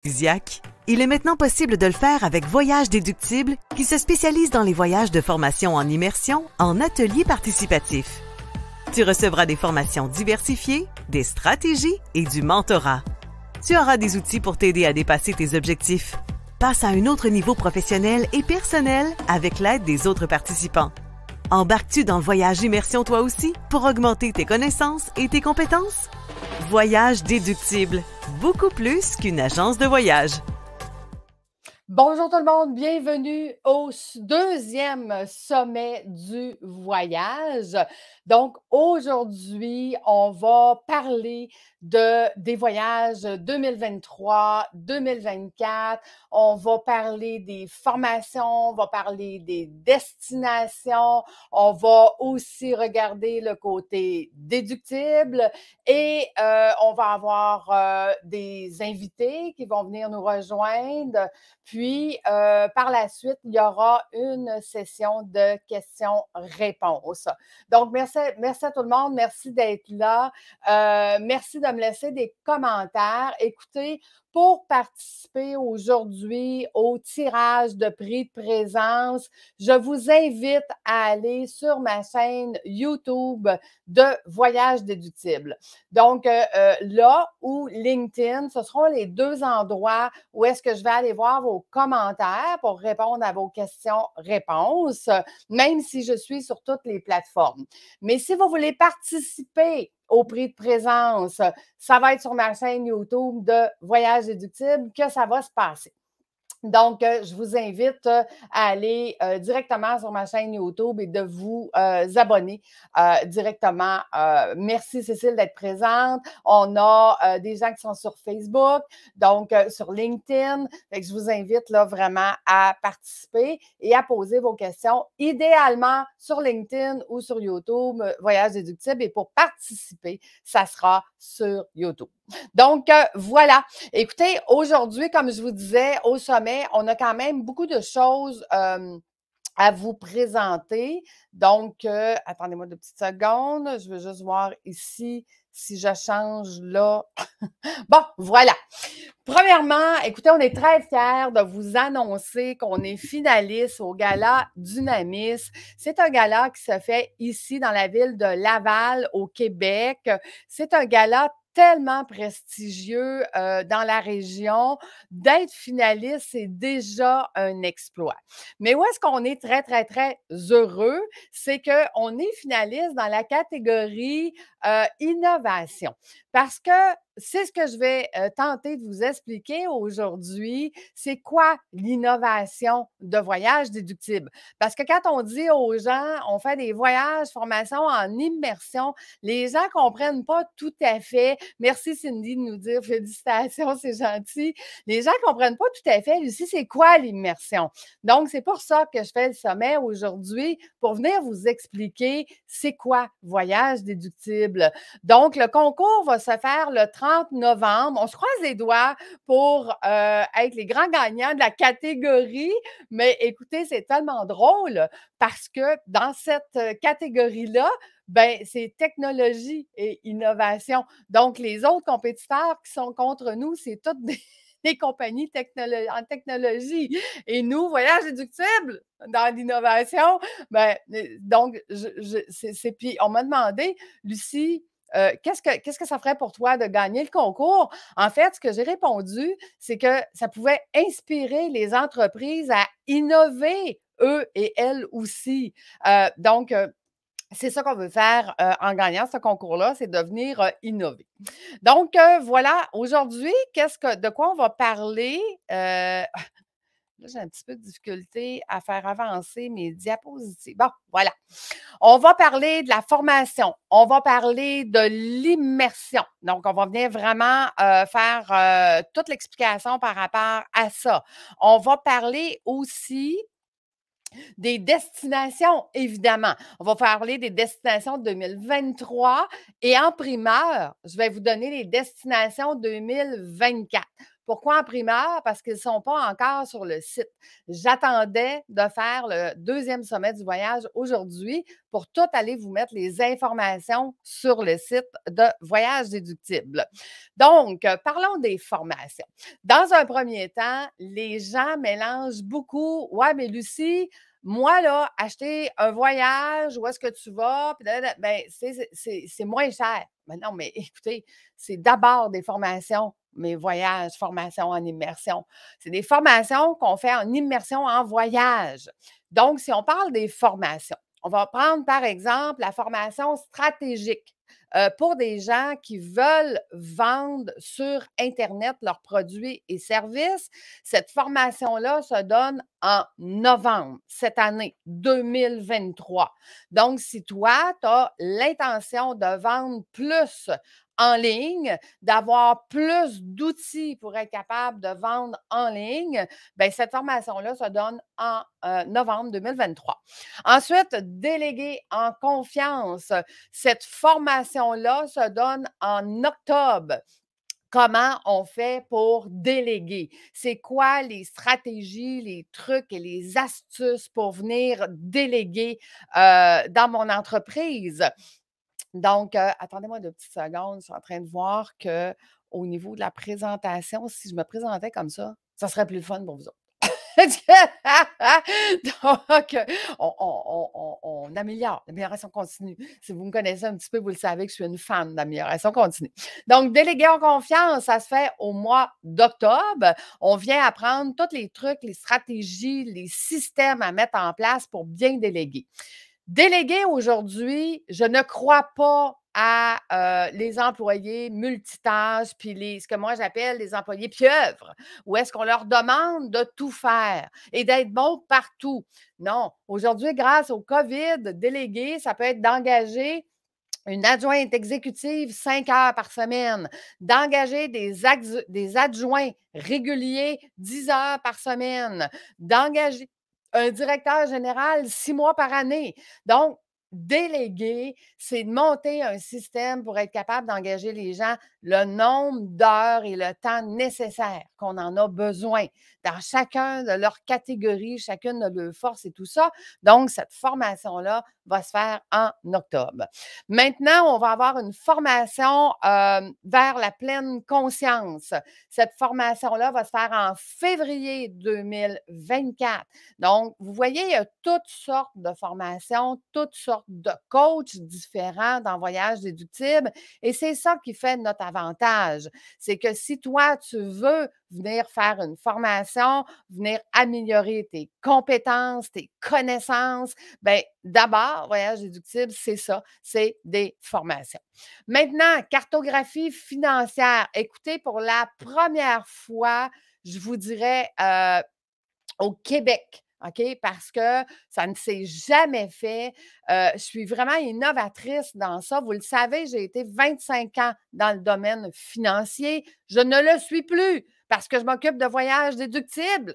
paradisiaque. Il est maintenant possible de le faire avec Voyage Déductible, qui se spécialise dans les voyages de formation en immersion en ateliers participatifs. Tu recevras des formations diversifiées, des stratégies et du mentorat. Tu auras des outils pour t'aider à dépasser tes objectifs. Passe à un autre niveau professionnel et personnel avec l'aide des autres participants. Embarques-tu dans le voyage immersion toi aussi pour augmenter tes connaissances et tes compétences? Voyage Déductible, beaucoup plus qu'une agence de voyage. Bonjour tout le monde, bienvenue au deuxième sommet du voyage. Donc aujourd'hui, on va parler des voyages 2023-2024. On va parler des formations, on va parler des destinations. On va aussi regarder le côté déductible et on va avoir des invités qui vont venir nous rejoindre. Puis, par la suite, il y aura une session de questions-réponses. Donc, merci à tout le monde. Merci d'être là. Merci de me laisser des commentaires. Écoutez, pour participer aujourd'hui au tirage de prix de présence, je vous invite à aller sur ma chaîne YouTube de Voyage Déductible. Donc, là ou LinkedIn, ce seront les deux endroits où est-ce que je vais aller voir vos commentaires pour répondre à vos questions-réponses, même si je suis sur toutes les plateformes. Mais si vous voulez participer au prix de présence, ça va être sur ma chaîne YouTube de Voyage Déductible que ça va se passer. Donc, je vous invite à aller directement sur ma chaîne YouTube et de vous abonner directement. Merci Cécile d'être présente. On a des gens qui sont sur Facebook, donc sur LinkedIn. Fait que je vous invite là vraiment à participer et à poser vos questions, idéalement sur LinkedIn ou sur YouTube, Voyage Déductible. Et pour participer, ça sera sur YouTube. Donc, voilà. Écoutez, aujourd'hui, comme je vous disais, au sommet, on a quand même beaucoup de choses à vous présenter. Donc, attendez-moi 2 petites secondes. Je veux juste voir ici si je change là. Bon, voilà. Premièrement, écoutez, on est très fiers de vous annoncer qu'on est finaliste au Gala Dunamis. C'est un gala qui se fait ici dans la ville de Laval, au Québec. C'est un gala tellement prestigieux dans la région. D'être finaliste, c'est déjà un exploit. Mais où est-ce qu'on est très, très, très heureux? C'est qu'on est finaliste dans la catégorie innovation. Parce que c'est ce que je vais tenter de vous expliquer aujourd'hui. C'est quoi l'innovation de voyage déductible? Parce que quand on dit aux gens, on fait des voyages, formations en immersion, les gens ne comprennent pas tout à fait. Merci Cindy de nous dire félicitations, c'est gentil. Les gens ne comprennent pas tout à fait, Lucie, c'est quoi l'immersion? Donc, c'est pour ça que je fais le sommet aujourd'hui, pour venir vous expliquer c'est quoi voyage déductible. Donc, le concours va se faire le 30 novembre. On se croise les doigts pour être les grands gagnants de la catégorie. Mais écoutez, c'est tellement drôle parce que dans cette catégorie-là, ben, c'est technologie et innovation. Donc, les autres compétiteurs qui sont contre nous, c'est toutes des compagnies en technologie. Et nous, voyage déductible dans l'innovation, ben, donc, puis on m'a demandé, Lucie, qu'est-ce que ça ferait pour toi de gagner le concours? En fait, ce que j'ai répondu, c'est que ça pouvait inspirer les entreprises à innover, eux et elles aussi. Donc, c'est ça qu'on veut faire en gagnant ce concours-là, c'est de venir innover. Donc, voilà, aujourd'hui, de quoi on va parler? Là, j'ai un petit peu de difficulté à faire avancer mes diapositives. Bon, voilà. On va parler de la formation. On va parler de l'immersion. Donc, on va venir vraiment faire toute l'explication par rapport à ça. On va parler aussi des destinations, évidemment. On va parler des destinations 2023 et en primeur, je vais vous donner les destinations 2024. Pourquoi en primeur? Parce qu'ils ne sont pas encore sur le site. J'attendais de faire le deuxième sommet du voyage aujourd'hui pour tout aller vous mettre les informations sur le site de Voyage déductible. Donc, parlons des formations. Dans un premier temps, les gens mélangent beaucoup. Ouais, mais Lucie, moi, là, acheter un voyage, où est-ce que tu vas? Puis ben, c'est moins cher. Mais non, mais écoutez, c'est d'abord des formations, mes voyages, formations en immersion. C'est des formations qu'on fait en immersion en voyage. Donc, si on parle des formations, on va prendre par exemple la formation stratégique pour des gens qui veulent vendre sur Internet leurs produits et services. Cette formation-là se donne en novembre cette année 2023. Donc, si toi, tu as l'intention de vendre plus en ligne, d'avoir plus d'outils pour être capable de vendre en ligne, bien, cette formation-là se donne en novembre 2023. Ensuite, déléguer en confiance. Cette formation-là se donne en octobre. Comment on fait pour déléguer? C'est quoi les stratégies, les trucs et les astuces pour venir déléguer dans mon entreprise? Donc, attendez-moi 2 petites secondes, je suis en train de voir qu'au niveau de la présentation, si je me présentais comme ça serait plus fun pour vous autres. Donc, on améliore, l'amélioration continue. Si vous me connaissez un petit peu, vous le savez que je suis une fan d'amélioration continue. Donc, déléguer en confiance, ça se fait au mois d'octobre. On vient apprendre tous les trucs, les stratégies, les systèmes à mettre en place pour bien déléguer. Déléguer aujourd'hui, je ne crois pas à les employés multitâches, puis ce que moi j'appelle les employés pieuvres, où est-ce qu'on leur demande de tout faire et d'être bon partout. Non, aujourd'hui, grâce au COVID, déléguer, ça peut être d'engager une adjointe exécutive 5 heures par semaine, d'engager des adjoints réguliers 10 heures par semaine, d'engager un directeur général 6 mois par année. Donc, déléguer, c'est de monter un système pour être capable d'engager les gens le nombre d'heures et le temps nécessaire qu'on en a besoin dans chacun de leurs catégories, chacune de leurs forces et tout ça. Donc, cette formation-là va se faire en octobre. Maintenant, on va avoir une formation vers la pleine conscience. Cette formation-là va se faire en février 2024. Donc, vous voyez, il y a toutes sortes de formations, toutes sortes de coachs différents dans Voyage déductible et c'est ça qui fait notre avantage. C'est que si toi, tu veux venir faire une formation, venir améliorer tes compétences, tes connaissances, bien, d'abord, Voyage déductible, c'est ça, c'est des formations. Maintenant, cartographie financière. Écoutez, pour la première fois, je vous dirais au Québec. OK? Parce que ça ne s'est jamais fait. Je suis vraiment innovatrice dans ça. Vous le savez, j'ai été 25 ans dans le domaine financier. Je ne le suis plus parce que je m'occupe de voyages déductibles.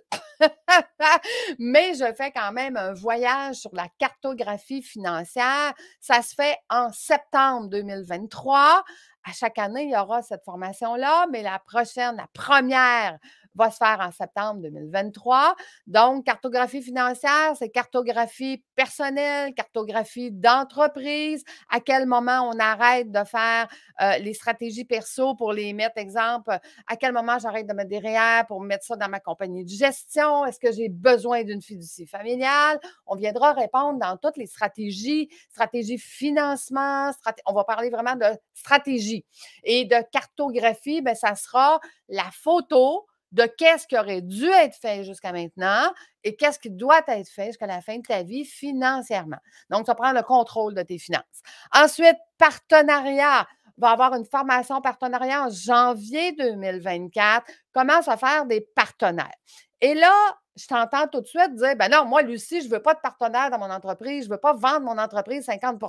Mais je fais quand même un voyage sur la cartographie financière. Ça se fait en septembre 2023. À chaque année, il y aura cette formation-là, mais la prochaine, la première, va se faire en septembre 2023. Donc, cartographie financière, c'est cartographie personnelle, cartographie d'entreprise, à quel moment on arrête de faire les stratégies perso pour les mettre, exemple, à quel moment j'arrête de mettre des REER pour mettre ça dans ma compagnie de gestion, est-ce que j'ai besoin d'une fiducie familiale? On viendra répondre dans toutes les stratégies, stratégie financement, on va parler vraiment de stratégie. Et de cartographie, bien, ça sera la photo de qu'est-ce qui aurait dû être fait jusqu'à maintenant et qu'est-ce qui doit être fait jusqu'à la fin de ta vie financièrement. Donc, ça prend le contrôle de tes finances. Ensuite, partenariat. On va avoir une formation partenariat en janvier 2024. Comment se faire des partenaires. Et là, je t'entends tout de suite dire, ben non, moi, Lucie, je ne veux pas de partenaire dans mon entreprise, je ne veux pas vendre mon entreprise 50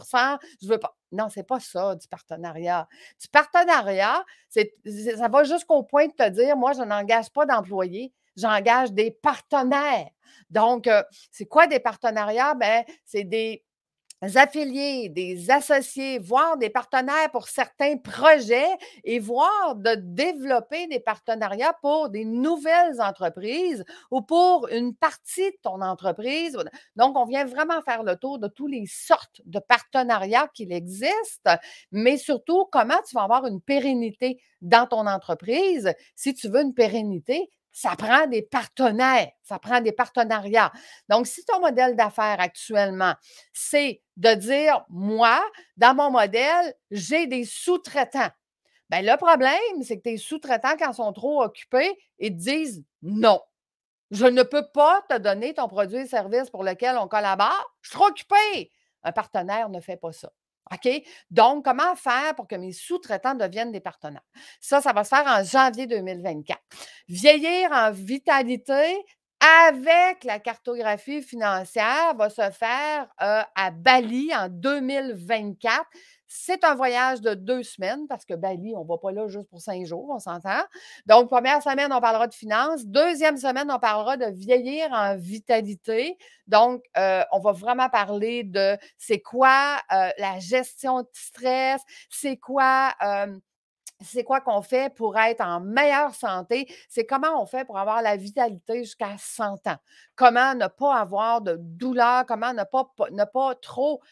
je ne veux pas. Non, ce n'est pas ça, du partenariat. Du partenariat, ça va jusqu'au point de te dire, moi, je n'engage pas d'employés, j'engage des partenaires. Donc, c'est quoi des partenariats? Ben, c'est des affiliés, des associés, voire des partenaires pour certains projets et voire de développer des partenariats pour des nouvelles entreprises ou pour une partie de ton entreprise. Donc, on vient vraiment faire le tour de toutes les sortes de partenariats qu'il existe, mais surtout comment tu vas avoir une pérennité dans ton entreprise. Si tu veux une pérennité, ça prend des partenaires, ça prend des partenariats. Donc, si ton modèle d'affaires actuellement, c'est de dire, moi, dans mon modèle, j'ai des sous-traitants. Bien, le problème, c'est que tes sous-traitants, quand ils sont trop occupés, ils te disent non. Je ne peux pas te donner ton produit et service pour lequel on collabore. Je suis trop occupé. Un partenaire ne fait pas ça. OK? Donc, comment faire pour que mes sous-traitants deviennent des partenaires? Ça va se faire en janvier 2024. Vieillir en vitalité avec la cartographie financière va se faire à Bali en 2024. C'est un voyage de 2 semaines parce que Bali, on ne va pas là juste pour 5 jours, on s'entend. Donc, première semaine, on parlera de finances. Deuxième semaine, on parlera de vieillir en vitalité. Donc, on va vraiment parler de c'est quoi la gestion de stress, c'est quoi qu'on fait pour être en meilleure santé? C'est comment on fait pour avoir la vitalité jusqu'à 100 ans? Comment ne pas avoir de douleur? Comment ne pas trop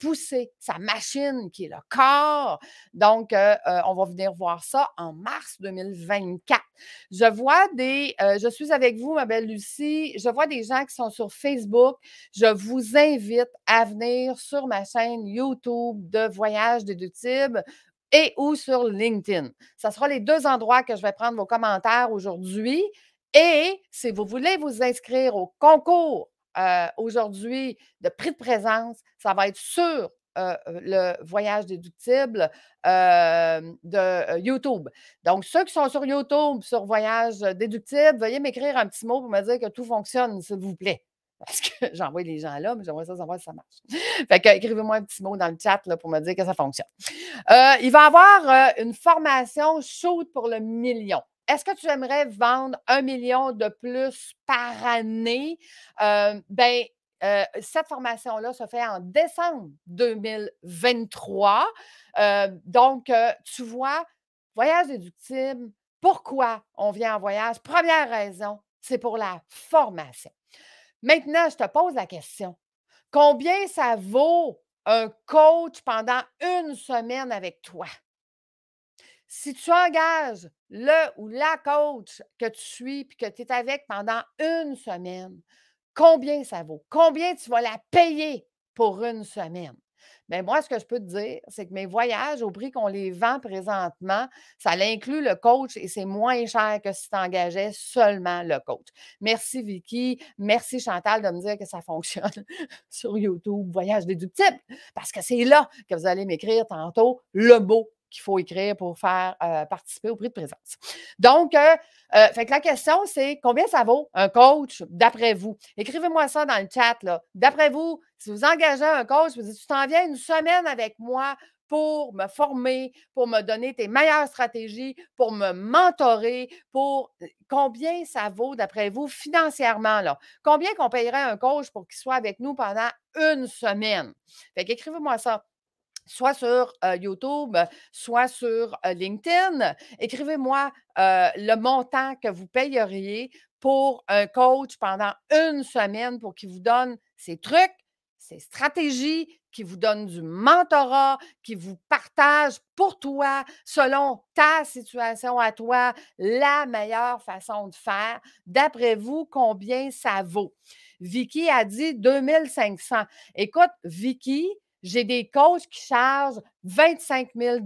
pousser sa machine qui est le corps? Donc, on va venir voir ça en mars 2024. Je suis avec vous, ma belle Lucie. Je vois des gens qui sont sur Facebook. Je vous invite à venir sur ma chaîne YouTube de Voyage déductible et ou sur LinkedIn. Ça sera les 2 endroits que je vais prendre vos commentaires aujourd'hui. Et si vous voulez vous inscrire au concours aujourd'hui de prix de présence, ça va être sur le voyage déductible de YouTube. Donc, ceux qui sont sur YouTube, sur voyage déductible, veuillez m'écrire un petit mot pour me dire que tout fonctionne, s'il vous plaît. Parce que j'envoie les gens là, mais j'aimerais ça savoir si ça marche. Fait que écrivez-moi un petit mot dans le chat là, pour me dire que ça fonctionne. Il va y avoir une formation Shoot pour le million. Est-ce que tu aimerais vendre 1 million de plus par année? Cette formation-là se fait en décembre 2023. Donc, tu vois, voyage déductible, pourquoi on vient en voyage? Première raison, c'est pour la formation. Maintenant, je te pose la question. Combien ça vaut un coach pendant 1 semaine avec toi? Si tu engages le ou la coach que tu suis et que tu es avec pendant 1 semaine, combien ça vaut? Combien tu vas la payer pour 1 semaine? Bien, moi, ce que je peux te dire, c'est que mes voyages, au prix qu'on les vend présentement, ça inclut le coach et c'est moins cher que si tu engageais seulement le coach. Merci Vicky, merci Chantal de me dire que ça fonctionne sur YouTube, Voyage déductible, parce que c'est là que vous allez m'écrire tantôt le mot qu'il faut écrire pour faire participer au prix de présence. Donc, fait que la question, c'est combien ça vaut un coach d'après vous? Écrivez-moi ça dans le chat. D'après vous, si vous engagez un coach, vous dites, tu t'en viens 1 semaine avec moi pour me former, pour me donner tes meilleures stratégies, pour me mentorer, pour combien ça vaut d'après vous financièrement? Là? Combien qu'on payerait un coach pour qu'il soit avec nous pendant 1 semaine? Fait qu'écrivez-moi ça soit sur YouTube, soit sur LinkedIn. Écrivez-moi le montant que vous payeriez pour un coach pendant 1 semaine pour qu'il vous donne ses trucs, ses stratégies, qui vous donne du mentorat, qui vous partage pour toi, selon ta situation à toi, la meilleure façon de faire. D'après vous, combien ça vaut? Vicky a dit 2500. Écoute, Vicky, j'ai des coachs qui chargent 25 000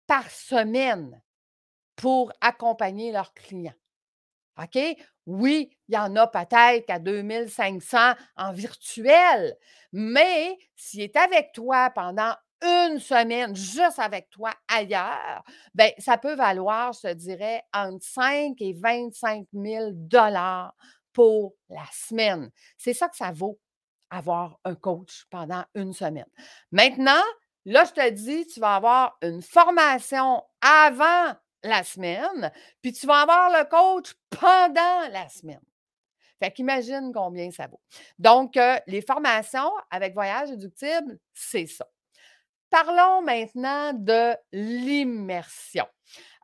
par semaine pour accompagner leurs clients. OK? Oui, il y en a peut-être qu'à 2 500 en virtuel, mais s'il est avec toi pendant 1 semaine, juste avec toi ailleurs, bien, ça peut valoir, je te dirais, entre 5 et 25 000 pour la semaine. C'est ça que ça vaut avoir un coach pendant 1 semaine. Maintenant, là, je te dis, tu vas avoir une formation avant la semaine, puis tu vas avoir le coach pendant la semaine. Fait qu'imagine combien ça vaut. Donc, les formations avec voyage déductible, c'est ça. Parlons maintenant de l'immersion.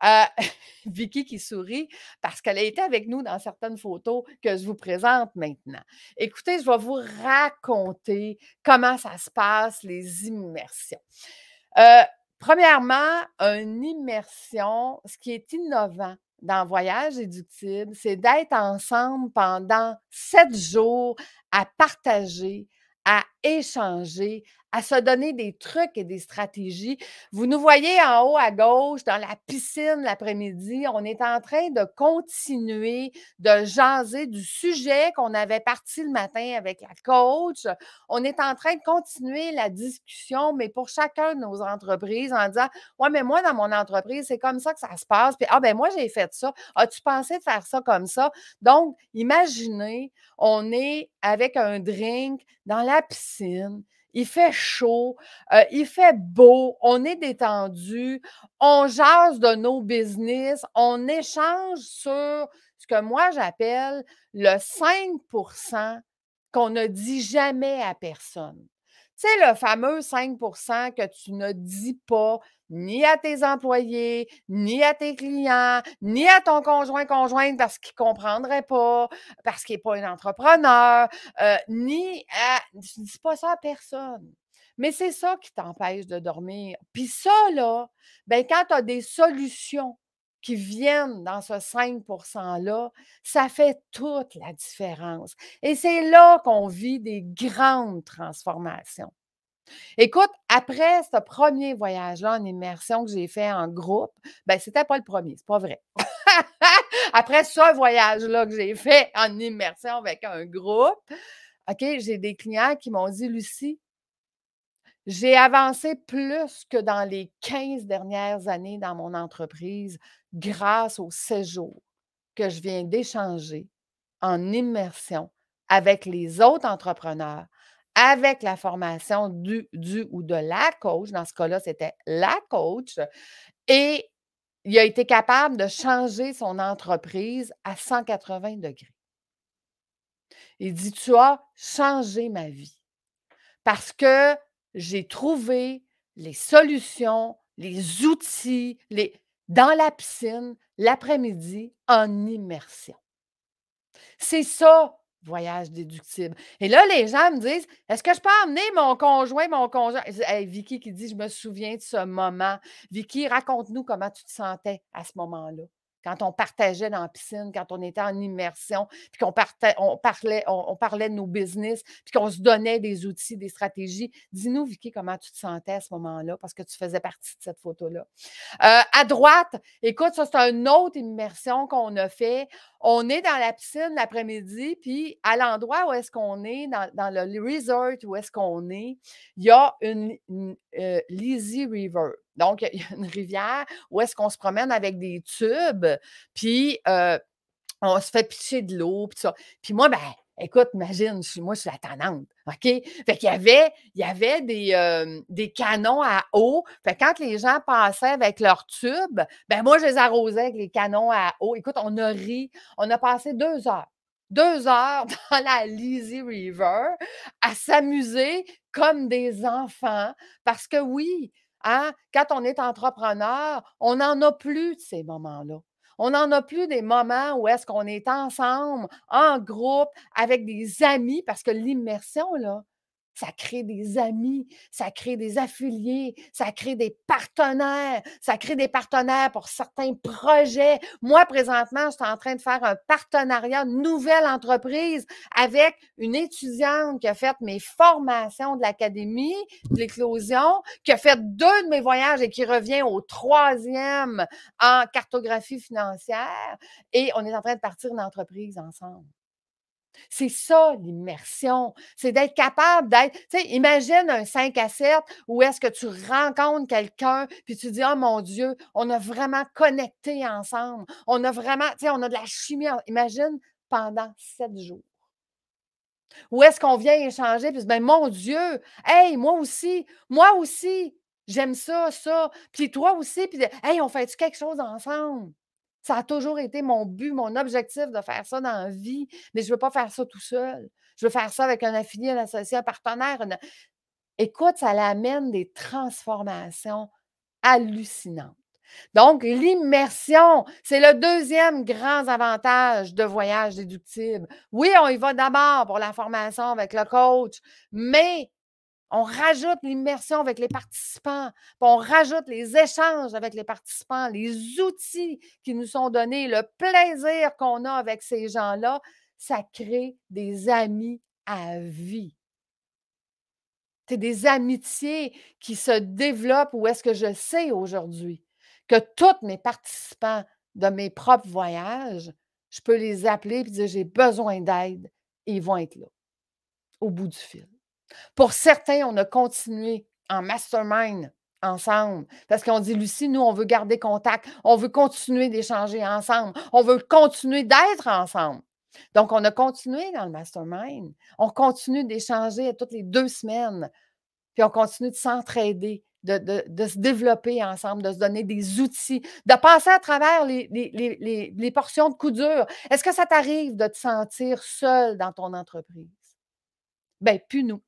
Heu, Vicky qui sourit parce qu'elle a été avec nous dans certaines photos que je vous présente maintenant. Écoutez, je vais vous raconter comment ça se passe, les immersions. Heu, Premièrement, une immersion, ce qui est innovant dans Voyage Éductible, c'est d'être ensemble pendant 7 jours à partager, à échanger, à se donner des trucs et des stratégies. Vous nous voyez en haut à gauche dans la piscine l'après-midi, on est en train de continuer de jaser du sujet qu'on avait parti le matin avec la coach. On est en train de continuer la discussion, mais pour chacun de nos entreprises en disant: «Ouais, mais moi, dans mon entreprise, c'est comme ça que ça se passe. Puis, ah, ben moi, j'ai fait ça. As-tu pensé de faire ça comme ça?» Donc, imaginez, on est avec un drink dans la piscine, il fait chaud, il fait beau, on est détendu, on jase de nos business, on échange sur ce que moi j'appelle le 5 qu'on ne dit jamais à personne. Tu sais, le fameux 5 que tu ne dis pas ni à tes employés, ni à tes clients, ni à ton conjointe parce qu'il ne comprendrait pas, parce qu'il n'est pas un entrepreneur, ni à... Tu ne dis pas ça à personne. Mais c'est ça qui t'empêche de dormir. Puis ça, là, ben, quand tu as des solutions qui viennent dans ce 5 là, ça fait toute la différence. Et c'est là qu'on vit des grandes transformations. Écoute, après ce premier voyage-là en immersion que j'ai fait en groupe, ben c'était pas le premier, c'est pas vrai. Après ce voyage-là que j'ai fait en immersion avec un groupe, OK, j'ai des clients qui m'ont dit: «Lucie, j'ai avancé plus que dans les 15 dernières années dans mon entreprise grâce aux séjours que je viens d'échanger en immersion avec les autres entrepreneurs, avec la formation du ou de la coach. Dans ce cas-là, c'était la coach. Et il a été capable de changer son entreprise à 180 degrés. Il dit: «Tu as changé ma vie parce que j'ai trouvé les solutions, les outils, dans la piscine, l'après-midi, en immersion.» C'est ça, voyage déductible. Et là, les gens me disent: «Est-ce que je peux emmener mon conjoint, mon conjoint?» Je dis: «Hey», Vicky qui dit: «Je me souviens de ce moment.» Vicky, raconte-nous comment tu te sentais à ce moment-là, quand on partageait dans la piscine, quand on était en immersion, puis on parlait de nos business, puis qu'on se donnait des outils, des stratégies. Dis-nous, Vicky, comment tu te sentais à ce moment-là, parce que tu faisais partie de cette photo-là. À droite, écoute, ça, c'est une autre immersion qu'on a fait. On est dans la piscine l'après-midi, puis à l'endroit où est-ce qu'on est, dans le resort où est-ce qu'on est, il y a une Lazy River. Donc, il y a une rivière où est-ce qu'on se promène avec des tubes, puis on se fait pitcher de l'eau, puis ça. Puis moi, ben, écoute, imagine, moi, je suis la tannante, OK? Fait qu'il y avait des canons à eau. Fait que quand les gens passaient avec leurs tubes, ben moi, je les arrosais avec les canons à eau. Écoute, on a ri. On a passé 2 heures. 2 heures dans la Lazy River à s'amuser comme des enfants. Parce que oui, hein, quand on est entrepreneur, on n'en a plus de ces moments-là. On n'en a plus des moments où est-ce qu'on est ensemble, en groupe, avec des amis, parce que l'immersion, là, ça crée des amis, ça crée des affiliés, ça crée des partenaires pour certains projets. Moi, présentement, je suis en train de faire un partenariat, une nouvelle entreprise avec une étudiante qui a fait mes formations de l'Académie de l'éclosion, qui a fait 2 de mes voyages et qui revient au 3e en cartographie financière. Et on est en train de partir une entreprise ensemble. C'est ça l'immersion, c'est d'être capable d'être, tu sais, imagine un 5 à 7 où est-ce que tu rencontres quelqu'un, puis tu dis: «Oh mon Dieu, on a vraiment connecté ensemble, on a vraiment, tu sais, on a de la chimie.» Imagine pendant 7 jours. Où est-ce qu'on vient échanger, puis ben mon Dieu, hey, moi aussi, j'aime ça, ça, puis toi aussi, puis hey, on fait-tu quelque chose ensemble? Ça a toujours été mon but, mon objectif de faire ça dans la vie, mais je ne veux pas faire ça tout seul. Je veux faire ça avec un affilié, un associé, un partenaire. Écoute, ça l'amène des transformations hallucinantes. Donc, l'immersion, c'est le deuxième grand avantage de voyage déductible. Oui, on y va d'abord pour la formation avec le coach, mais on rajoute l'immersion avec les participants, puis on rajoute les échanges avec les participants, les outils qui nous sont donnés, le plaisir qu'on a avec ces gens-là, ça crée des amis à vie. C'est des amitiés qui se développent où est-ce que je sais aujourd'hui que tous mes participants de mes propres voyages, je peux les appeler et dire j'ai besoin d'aide et ils vont être là, au bout du fil. Pour certains, on a continué en mastermind ensemble parce qu'on dit Lucie, nous, on veut garder contact, on veut continuer d'échanger ensemble, on veut continuer d'être ensemble. Donc, on a continué dans le mastermind. On continue d'échanger toutes les 2 semaines. Puis on continue de s'entraider, de se développer ensemble, de se donner des outils, de passer à travers les portions de coups durs. Est-ce que ça t'arrive de te sentir seul dans ton entreprise? Bien, plus nous.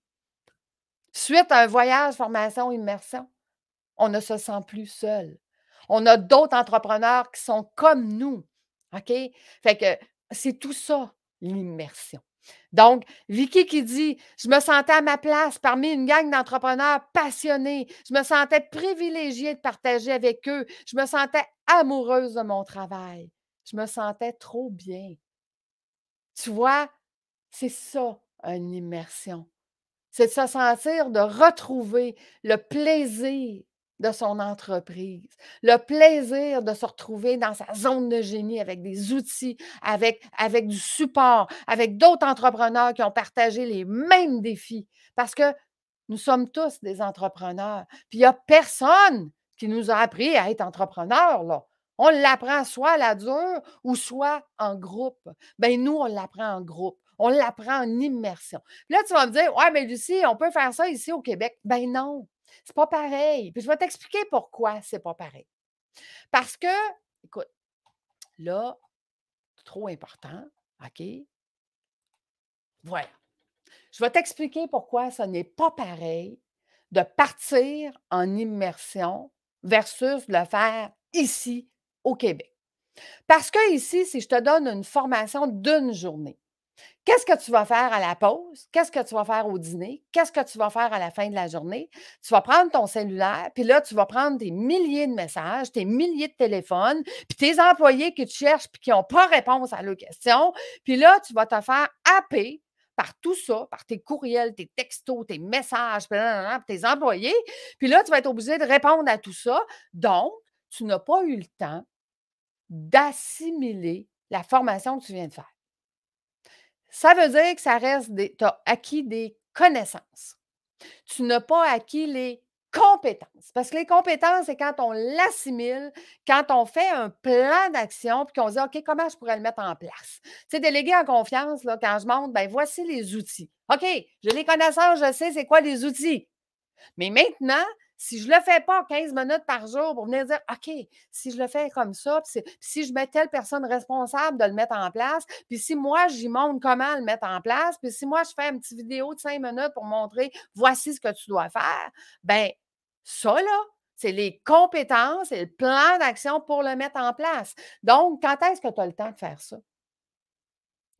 Suite à un voyage, formation, immersion, on ne se sent plus seul. On a d'autres entrepreneurs qui sont comme nous. OK? Fait que c'est tout ça, l'immersion. Donc, Vicky qui dit: «Je me sentais à ma place parmi une gang d'entrepreneurs passionnés. Je me sentais privilégiée de partager avec eux. Je me sentais amoureuse de mon travail. Je me sentais trop bien». Tu vois? C'est ça, une immersion. C'est de se sentir, de retrouver le plaisir de son entreprise, le plaisir de se retrouver dans sa zone de génie avec des outils, avec du support, avec d'autres entrepreneurs qui ont partagé les mêmes défis. Parce que nous sommes tous des entrepreneurs. Puis il n'y a personne qui nous a appris à être entrepreneur, là. On l'apprend soit à la dure ou soit en groupe. Bien, nous, on l'apprend en groupe. On l'apprend en immersion. Puis là, tu vas me dire, ouais, mais Lucie, on peut faire ça ici au Québec. Ben non, c'est pas pareil. Puis je vais t'expliquer pourquoi c'est pas pareil. Parce que, écoute, là, c'est trop important, OK? Voilà. Je vais t'expliquer pourquoi ce n'est pas pareil de partir en immersion versus le faire ici au Québec. Parce que ici, si je te donne une formation d'une journée, qu'est-ce que tu vas faire à la pause? Qu'est-ce que tu vas faire au dîner? Qu'est-ce que tu vas faire à la fin de la journée? Tu vas prendre ton cellulaire, puis là, tu vas prendre tes milliers de messages, tes milliers de téléphones, puis tes employés qui te cherchent puis qui n'ont pas réponse à leurs questions. Puis là, tu vas te faire happer par tout ça, par tes courriels, tes textos, tes messages, puis tes employés. Puis là, tu vas être obligé de répondre à tout ça. Donc, tu n'as pas eu le temps d'assimiler la formation que tu viens de faire. Ça veut dire que ça reste tu as acquis des connaissances. Tu n'as pas acquis les compétences. Parce que les compétences, c'est quand on l'assimile, quand on fait un plan d'action, puis qu'on se dit, OK, comment je pourrais le mettre en place? Tu sais, déléguer en confiance, là, quand je monte, ben voici les outils. OK, j'ai les connaissances, je sais c'est quoi les outils. Mais maintenant, si je ne le fais pas 15 minutes par jour pour venir dire, OK, si je le fais comme ça, puis si je mets telle personne responsable de le mettre en place, puis si moi, j'y montre comment le mettre en place, puis si moi, je fais une petite vidéo de 5 minutes pour montrer, voici ce que tu dois faire, bien, ça, là, c'est les compétences et le plan d'action pour le mettre en place. Donc, quand est-ce que tu as le temps de faire ça?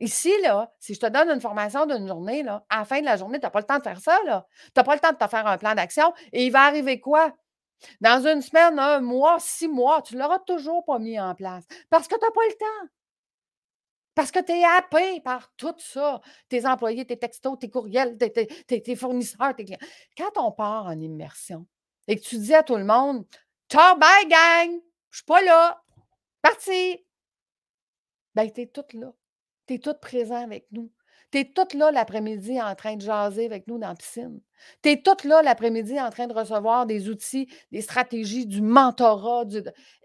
Ici, là, si je te donne une formation d'une journée, là, à la fin de la journée, tu n'as pas le temps de faire ça, là. Tu n'as pas le temps de te faire un plan d'action et il va arriver quoi? Dans une semaine, 1 mois, 6 mois, tu ne l'auras toujours pas mis en place parce que tu n'as pas le temps. Parce que tu es happé par tout ça, tes employés, tes textos, tes courriels, tes fournisseurs, tes clients. Quand on part en immersion et que tu dis à tout le monde, ciao, bye, gang, je ne suis pas là, parti, bien, tu es toute là. Tu es toute présent avec nous. Tu es toute là l'après-midi en train de jaser avec nous dans la piscine. Tu es toute là l'après-midi en train de recevoir des outils, des stratégies, du mentorat,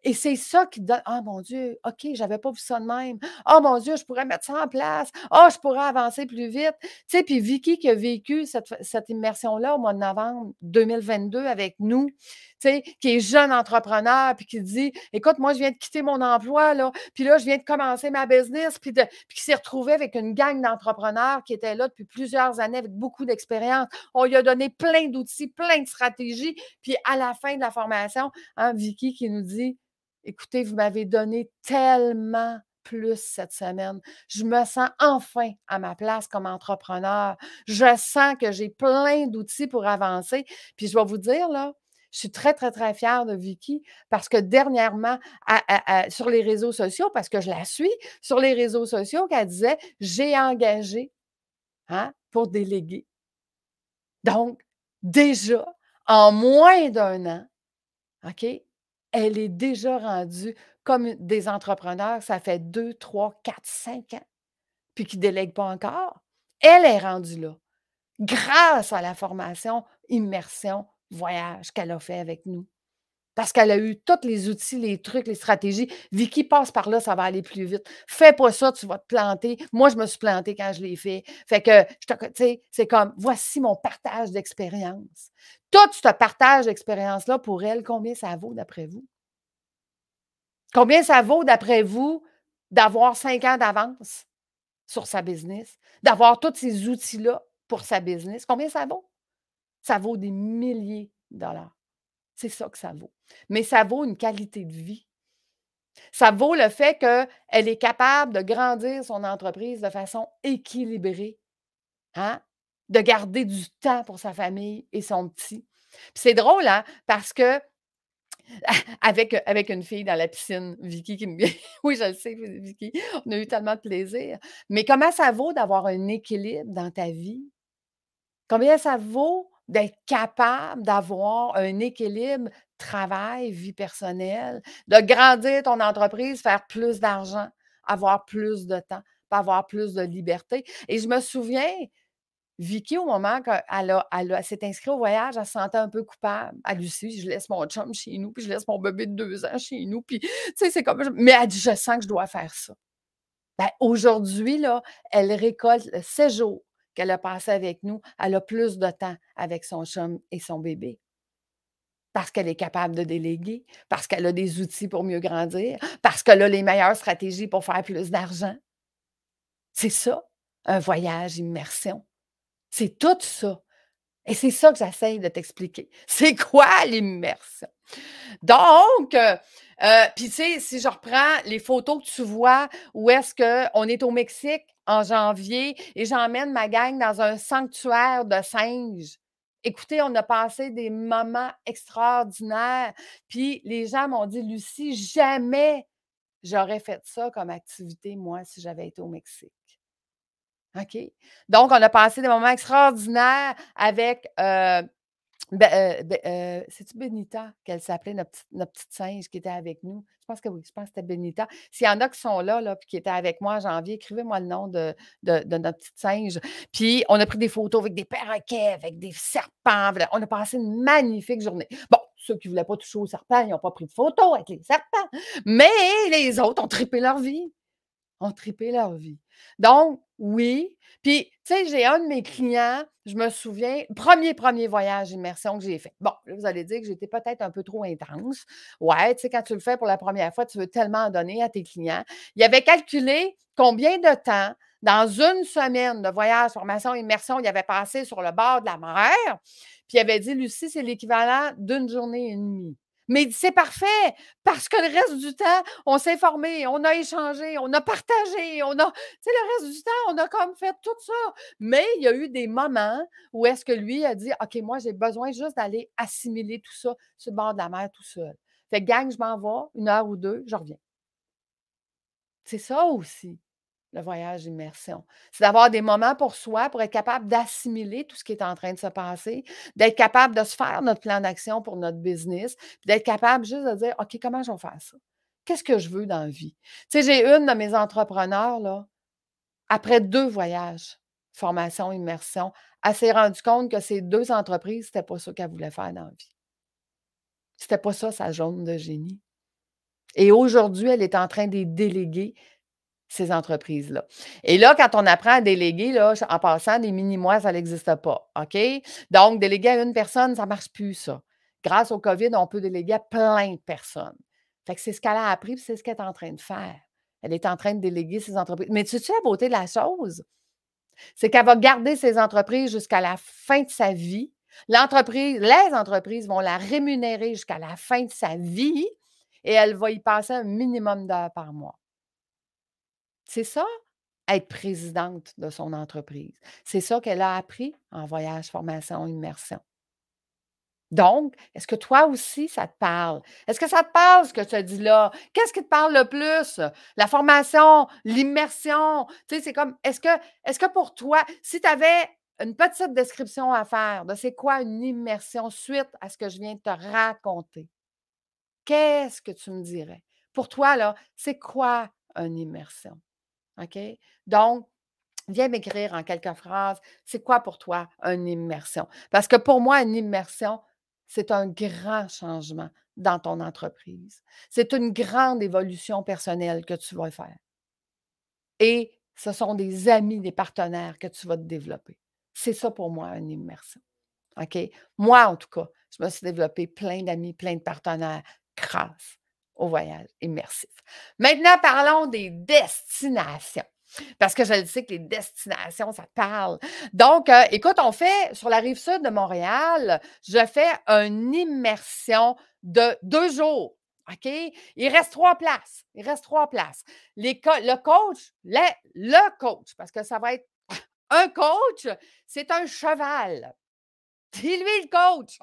et c'est ça qui te donne: «Ah mon Dieu, OK, j'avais pas vu ça de même. Ah mon Dieu, je pourrais mettre ça en place. Ah, je pourrais avancer plus vite». Tu sais, puis Vicky qui a vécu cette immersion-là au mois de novembre 2022 avec nous, tu sais, qui est jeune entrepreneur puis qui dit: «Écoute, moi, je viens de quitter mon emploi, là, puis là, je viens de commencer ma business», puis qui s'est retrouvée avec une gang d'entrepreneurs qui étaient là depuis plusieurs années avec beaucoup d'expérience. On lui a donné plein d'outils, plein de stratégies. Puis à la fin de la formation, hein, Vicky qui nous dit: «Écoutez, vous m'avez donné tellement plus cette semaine. Je me sens enfin à ma place comme entrepreneur. Je sens que j'ai plein d'outils pour avancer». Puis je vais vous dire, là, je suis très, très, très fière de Vicky parce que dernièrement, sur les réseaux sociaux, parce que je la suis, sur les réseaux sociaux, qu'elle disait: «J'ai engagé, hein, pour déléguer». Donc, déjà, en moins d'un an, OK, elle est déjà rendue comme des entrepreneurs, ça fait 2, 3, 4, 5 ans, puis qui ne délèguent pas encore. Elle est rendue là, grâce à la formation immersion voyage qu'elle a fait avec nous. Parce qu'elle a eu tous les outils, les trucs, les stratégies. Vicky, passe par là, ça va aller plus vite. Fais pas ça, tu vas te planter. Moi, je me suis plantée quand je l'ai fait. Fait que, tu sais, c'est comme, voici mon partage d'expérience. Tout ce partage d'expérience-là, pour elle, combien ça vaut d'après vous? Combien ça vaut d'après vous d'avoir 5 ans d'avance sur sa business, d'avoir tous ces outils-là pour sa business? Combien ça vaut? Ça vaut des milliers de dollars. C'est ça que ça vaut. Mais ça vaut une qualité de vie. Ça vaut le fait qu'elle est capable de grandir son entreprise de façon équilibrée, hein? De garder du temps pour sa famille et son petit. Puis c'est drôle, hein? Parce que avec une fille dans la piscine, Vicky qui me oui, je le sais, Vicky, on a eu tellement de plaisir. Mais comment ça vaut d'avoir un équilibre dans ta vie? Combien ça vaut d'être capable d'avoir un équilibre travail, vie personnelle, de grandir ton entreprise, faire plus d'argent, avoir plus de temps, puis avoir plus de liberté? Et je me souviens, Vicky, au moment qu'elle s'est inscrite au voyage, elle se sentait un peu coupable. Elle aussi, je laisse mon chum chez nous, puis je laisse mon bébé de 2 ans chez nous, puis tu sais, c'est comme mais elle dit: «Je sens que je dois faire ça». Ben, aujourd'hui, là, elle récolte le séjour qu'elle a passé avec nous. Elle a plus de temps avec son chum et son bébé parce qu'elle est capable de déléguer, parce qu'elle a des outils pour mieux grandir, parce qu'elle a les meilleures stratégies pour faire plus d'argent. C'est ça, un voyage immersion. C'est tout ça. Et c'est ça que j'essaye de t'expliquer. C'est quoi l'immersion? Donc, puis tu sais, si je reprends les photos que tu vois où est-ce qu'on est au Mexique en janvier et j'emmène ma gang dans un sanctuaire de singes. Écoutez, on a passé des moments extraordinaires. Puis les gens m'ont dit: «Lucie, jamais j'aurais fait ça comme activité, moi, si j'avais été au Mexique». OK? Donc, on a passé des moments extraordinaires avec, c'est-tu Benita qu'elle s'appelait, notre petite singe qui était avec nous? Je pense que oui, je pense que c'était Benita. S'il y en a qui sont là, puis qui étaient avec moi en janvier, écrivez-moi le nom de notre petite singe. Puis on a pris des photos avec des perroquets, avec des serpents. On a passé une magnifique journée. Bon, ceux qui ne voulaient pas toucher aux serpents, ils n'ont pas pris de photos avec les serpents. Mais les autres ont trippé leur vie. Ont trippé leur vie. Donc, oui. Puis, tu sais, j'ai un de mes clients, je me souviens, premier voyage immersion que j'ai fait. Bon, là, vous allez dire que j'étais peut-être un peu trop intense. Ouais, tu sais, quand tu le fais pour la première fois, tu veux tellement en donner à tes clients. Il avait calculé combien de temps, dans une semaine de voyage, formation, immersion, il avait passé sur le bord de la mer. Puis il avait dit: «Lucie, c'est l'équivalent d'une journée et demie». Mais il dit: «C'est parfait, parce que le reste du temps, on s'est formé, on a échangé, on a partagé, on a» tu sais, le reste du temps, on a comme fait tout ça. Mais il y a eu des moments où est-ce que lui a dit: «OK, moi, j'ai besoin juste d'aller assimiler tout ça sur le bord de la mer tout seul. Fait que gang, je m'en vais, 1 heure ou 2, je reviens». C'est ça aussi, le voyage immersion. C'est d'avoir des moments pour soi, pour être capable d'assimiler tout ce qui est en train de se passer, d'être capable de se faire notre plan d'action pour notre business, puis d'être capable juste de dire: «OK, comment je vais faire ça? Qu'est-ce que je veux dans la vie?» Tu sais, j'ai une de mes entrepreneurs, là, après 2 voyages, formation, immersion, elle s'est rendue compte que ces 2 entreprises, c'était pas ça qu'elle voulait faire dans la vie. C'était pas ça sa zone de génie. Et aujourd'hui, elle est en train de les déléguer, ces entreprises-là. Et là, quand on apprend à déléguer, là, en passant, des mini-mois, ça n'existe pas, OK? Donc, déléguer à une personne, ça ne marche plus, ça. Grâce au COVID, on peut déléguer à plein de personnes. Fait que c'est ce qu'elle a appris, puis c'est ce qu'elle est en train de faire. Elle est en train de déléguer ses entreprises. Mais tu sais la beauté de la chose? C'est qu'elle va garder ses entreprises jusqu'à la fin de sa vie. Les entreprises vont la rémunérer jusqu'à la fin de sa vie et elle va y passer un minimum d'heures par mois. C'est ça, être présidente de son entreprise. C'est ça qu'elle a appris en voyage, formation, immersion. Donc, est-ce que toi aussi, ça te parle? Est-ce que ça te parle ce que je te dis là? Qu'est-ce qui te parle le plus? La formation, l'immersion? Tu sais, c'est comme, est-ce que pour toi, si tu avais une petite description à faire de c'est quoi une immersion suite à ce que je viens de te raconter, qu'est-ce que tu me dirais? Pour toi, là, c'est quoi une immersion? OK? Donc, viens m'écrire en quelques phrases, c'est quoi pour toi une immersion? Parce que pour moi, une immersion, c'est un grand changement dans ton entreprise. C'est une grande évolution personnelle que tu vas faire. Et ce sont des amis, des partenaires que tu vas te développer. C'est ça pour moi, une immersion. OK? Moi, en tout cas, je me suis développé plein d'amis, plein de partenaires grâce au voyage immersif. Maintenant, parlons des destinations. Parce que je le sais que les destinations, ça te parle. Donc, écoute, on fait sur la rive sud de Montréal, je fais une immersion de 2 jours. OK? Il reste 3 places. Il reste 3 places. Le coach, le coach, parce que ça va être un coach, c'est un cheval. C'est lui le coach.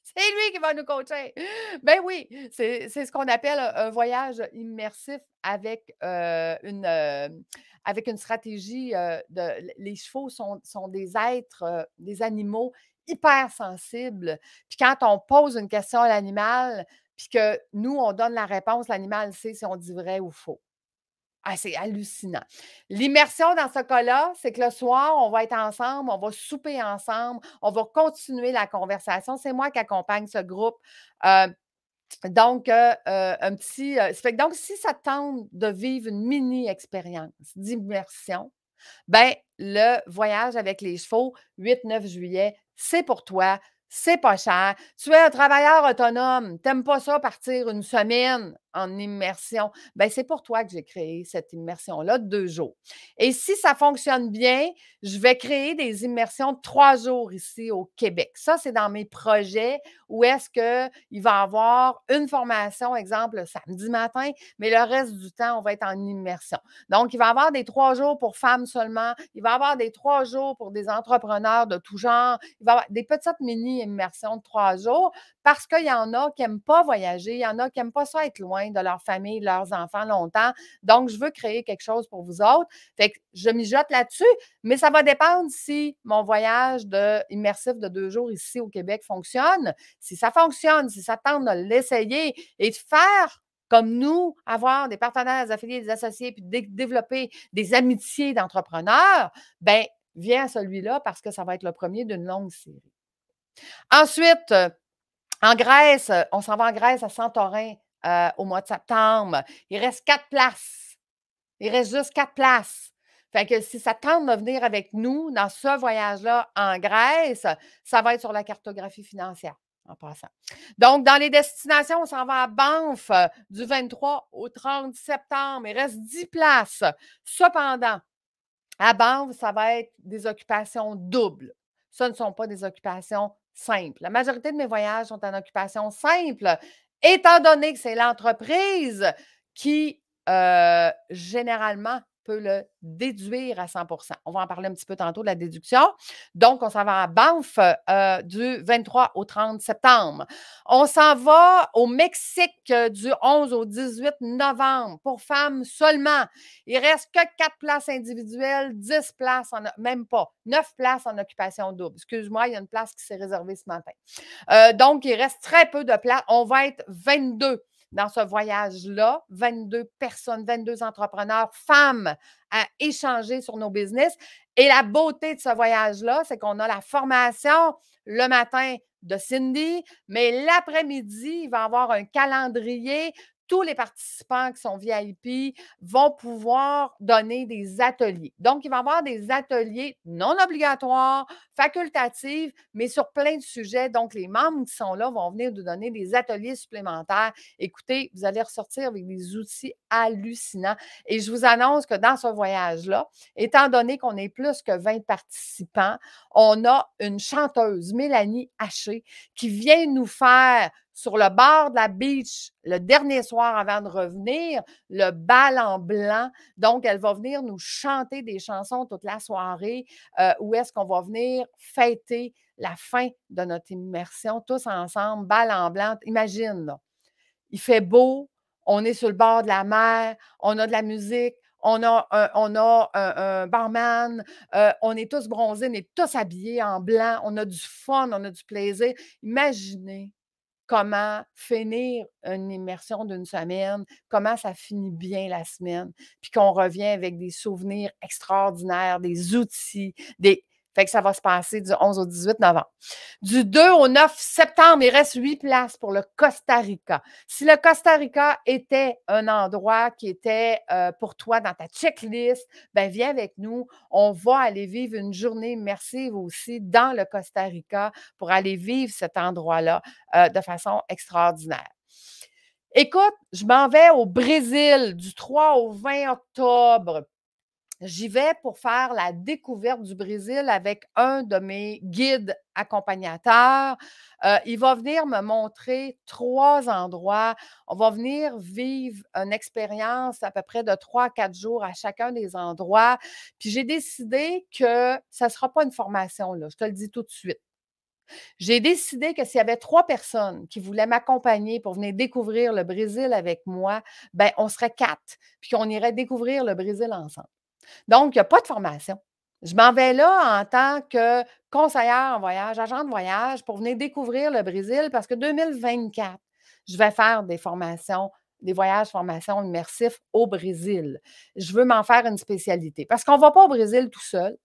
C'est lui qui va nous coacher. Ben oui, c'est ce qu'on appelle un voyage immersif avec une stratégie, les chevaux sont des êtres, des animaux hyper sensibles. Puis quand on pose une question à l'animal, puis que nous, on donne la réponse, l'animal sait si on dit vrai ou faux. Ah, c'est hallucinant. L'immersion dans ce cas-là, c'est que le soir, on va être ensemble, on va souper ensemble, on va continuer la conversation. C'est moi qui accompagne ce groupe. Euh, donc, ça fait que donc, si ça te tente de vivre une mini-expérience d'immersion, ben le voyage avec les chevaux, 8-9 juillet, c'est pour toi. C'est pas cher. Tu es un travailleur autonome, tu n'aimes pas ça partir une semaine en immersion. Ben c'est pour toi que j'ai créé cette immersion-là de 2 jours. Et si ça fonctionne bien, je vais créer des immersions de 3 jours ici au Québec. Ça, c'est dans mes projets où est-ce qu'il va y avoir une formation, exemple, le samedi matin, mais le reste du temps, on va être en immersion. Donc, il va y avoir des 3 jours pour femmes seulement. Il va y avoir des 3 jours pour des entrepreneurs de tout genre. Il va y avoir des petites mini-immersions de 3 jours parce qu'il y en a qui n'aiment pas voyager. Il y en a qui n'aiment pas ça être loin de leur famille, de leurs enfants longtemps. Donc, je veux créer quelque chose pour vous autres. Fait que je mijote là-dessus, mais ça va dépendre si mon voyage immersif de 2 jours ici au Québec fonctionne. Si ça fonctionne, si ça tente de l'essayer et de faire comme nous, avoir des partenaires, des affiliés, des associés, puis développer des amitiés d'entrepreneurs, bien, viens à celui-là parce que ça va être le premier d'une longue série. Ensuite, en Grèce, on s'en va en Grèce à Santorin au mois de septembre. Il reste 4 places. Il reste juste 4 places. Fait que si ça tente de venir avec nous dans ce voyage-là en Grèce, ça va être sur la cartographie financière, en passant. Donc, dans les destinations, on s'en va à Banff du 23 au 30 septembre. Il reste 10 places. Cependant, à Banff, ça va être des occupations doubles. Ce ne sont pas des occupations simples. La majorité de mes voyages sont en occupation simple, étant donné que c'est l'entreprise qui, généralement, peut le déduire à 100 %. On va en parler un petit peu tantôt de la déduction. Donc, on s'en va à Banff du 23 au 30 septembre. On s'en va au Mexique du 11 au 18 novembre pour femmes seulement. Il ne reste que 4 places individuelles, 10 places, même pas, 9 places en occupation double. Excuse-moi, il y a une place qui s'est réservée ce matin. Donc, il reste très peu de places. On va être 22. dans ce voyage-là, 22 personnes, 22 entrepreneurs, femmes, à échanger sur nos business. Et la beauté de ce voyage-là, c'est qu'on a la formation le matin de Cindy, mais l'après-midi, il va y avoir un calendrier. Tous les participants qui sont VIP vont pouvoir donner des ateliers. Donc, il va y avoir des ateliers non obligatoires, facultatifs, mais sur plein de sujets. Donc, les membres qui sont là vont venir nous donner des ateliers supplémentaires. Écoutez, vous allez ressortir avec des outils hallucinants. Et je vous annonce que dans ce voyage-là, étant donné qu'on est plus que 20 participants, on a une chanteuse, Mélanie Haché, qui vient nous faire sur le bord de la beach le dernier soir avant de revenir, le bal en blanc. Donc, elle va venir nous chanter des chansons toute la soirée où est-ce qu'on va venir fêter la fin de notre immersion tous ensemble, bal en blanc. Imagine, là, il fait beau, on est sur le bord de la mer, on a de la musique, on a un barman, on est tous bronzés, on est tous habillés en blanc, on a du fun, on a du plaisir. Imaginez comment finir une immersion d'une semaine, comment ça finit bien la semaine, puis qu'on revient avec des souvenirs extraordinaires, des outils, des... Fait que ça va se passer du 11 au 18 novembre. Du 2 au 9 septembre, il reste 8 places pour le Costa Rica. Si le Costa Rica était un endroit qui était pour toi dans ta checklist, ben viens avec nous. On va aller vivre une journée immersive aussi dans le Costa Rica pour aller vivre cet endroit-là de façon extraordinaire. Écoute, je m'en vais au Brésil du 3 au 20 octobre. J'y vais pour faire la découverte du Brésil avec un de mes guides accompagnateurs. Il va venir me montrer 3 endroits. On va venir vivre une expérience à peu près de 3 à 4 jours à chacun des endroits. Puis j'ai décidé que ça ne sera pas une formation, là, je te le dis tout de suite. J'ai décidé que s'il y avait 3 personnes qui voulaient m'accompagner pour venir découvrir le Brésil avec moi, ben on serait 4, puis qu'on irait découvrir le Brésil ensemble. Donc, il n'y a pas de formation. Je m'en vais là en tant que conseillère en voyage, agent de voyage pour venir découvrir le Brésil parce que 2024, je vais faire des formations, des voyages formations immersifs au Brésil. Je veux m'en faire une spécialité parce qu'on ne va pas au Brésil tout seul.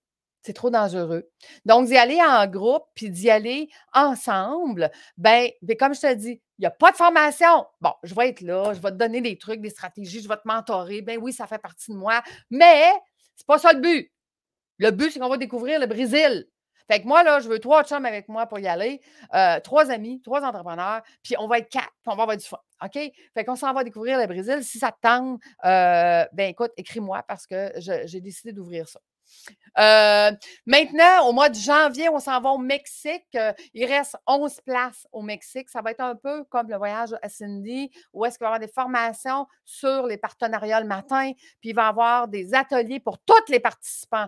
C'est trop dangereux. Donc, d'y aller en groupe puis d'y aller ensemble, ben comme je te dis, il n'y a pas de formation. Bon, je vais être là, je vais te donner des trucs, des stratégies, je vais te mentorer. Ben oui, ça fait partie de moi, mais c'est pas ça le but. Le but, c'est qu'on va découvrir le Brésil. Fait que moi, là, je veux 3 chums avec moi pour y aller, 3 amis, 3 entrepreneurs, puis on va être 4, puis on va avoir du fun. OK? Fait qu'on s'en va découvrir le Brésil. Si ça te tente, ben écoute, écris-moi parce que j'ai décidé d'ouvrir ça. Maintenant, au mois de janvier, on s'en va au Mexique. Il reste 11 places au Mexique. Ça va être un peu comme le voyage à Cindy, où est-ce qu'il va y avoir des formations sur les partenariats le matin, puis il va y avoir des ateliers pour tous les participants,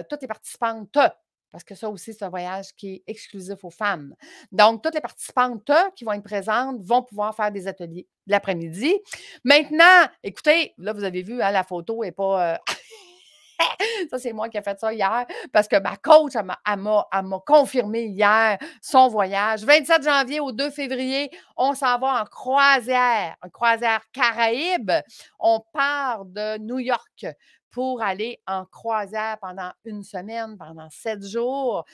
toutes les participantes. Parce que ça aussi, c'est un voyage qui est exclusif aux femmes. Donc, toutes les participantes qui vont être présentes vont pouvoir faire des ateliers l'après-midi. Maintenant, écoutez, là, vous avez vu, hein, la photo n'est pas... Ça, c'est moi qui ai fait ça hier parce que ma coach, elle m'a confirmé hier son voyage. 27 janvier au 2 février, on s'en va en croisière, une croisière Caraïbes. On part de New York pour aller en croisière pendant une semaine, pendant 7 jours.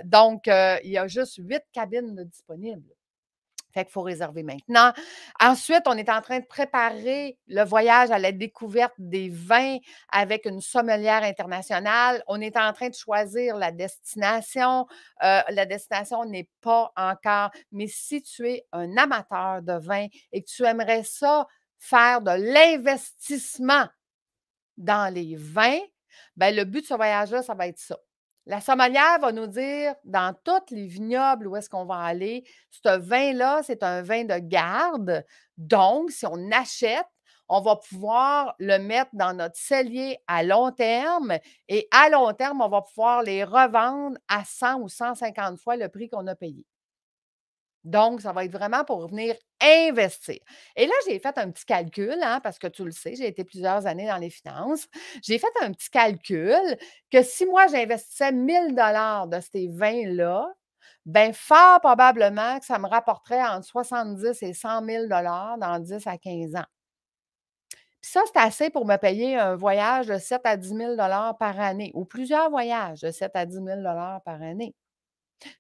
Donc, il y a juste 8 cabines de disponibles. Fait qu'il faut réserver maintenant. Ensuite, on est en train de préparer le voyage à la découverte des vins avec une sommelière internationale. On est en train de choisir la destination. La destination n'est pas encore, mais si tu es un amateur de vin et que tu aimerais ça faire de l'investissement dans les vins, ben le but de ce voyage-là, ça va être ça. La sommelière va nous dire, dans tous les vignobles où est-ce qu'on va aller, ce vin-là, c'est un vin de garde. Donc, si on achète, on va pouvoir le mettre dans notre cellier à long terme et à long terme, on va pouvoir les revendre à 100 ou 150 fois le prix qu'on a payé. Donc, ça va être vraiment pour venir investir. Et là, j'ai fait un petit calcul, hein, parce que tu le sais, j'ai été plusieurs années dans les finances. J'ai fait un petit calcul que si moi, j'investissais 1 000 de ces vins-là, bien, fort probablement que ça me rapporterait entre 70 et 100 000 dans 10 à 15 ans. Puis ça, c'est assez pour me payer un voyage de 7 à 10 000 par année ou plusieurs voyages de 7 à 10 000 par année.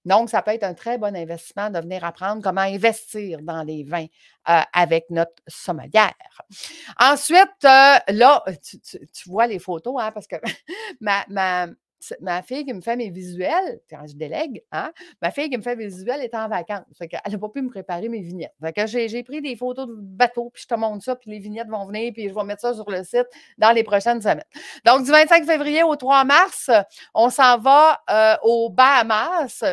Donc, ça peut être un très bon investissement de venir apprendre comment investir dans les vins avec notre sommelière. Ensuite, là, tu vois les photos, hein, parce que ma, ma, ma fille qui me fait mes visuels, quand je délègue, hein, ma fille qui me fait mes visuels est en vacances. Fait qu'elle n'a pas pu me préparer mes vignettes. Fait que j'ai pris des photos de bateau, puis je te montre ça, puis les vignettes vont venir, puis je vais mettre ça sur le site dans les prochaines semaines. Donc, du 25 février au 3 mars, on s'en va aux Bahamas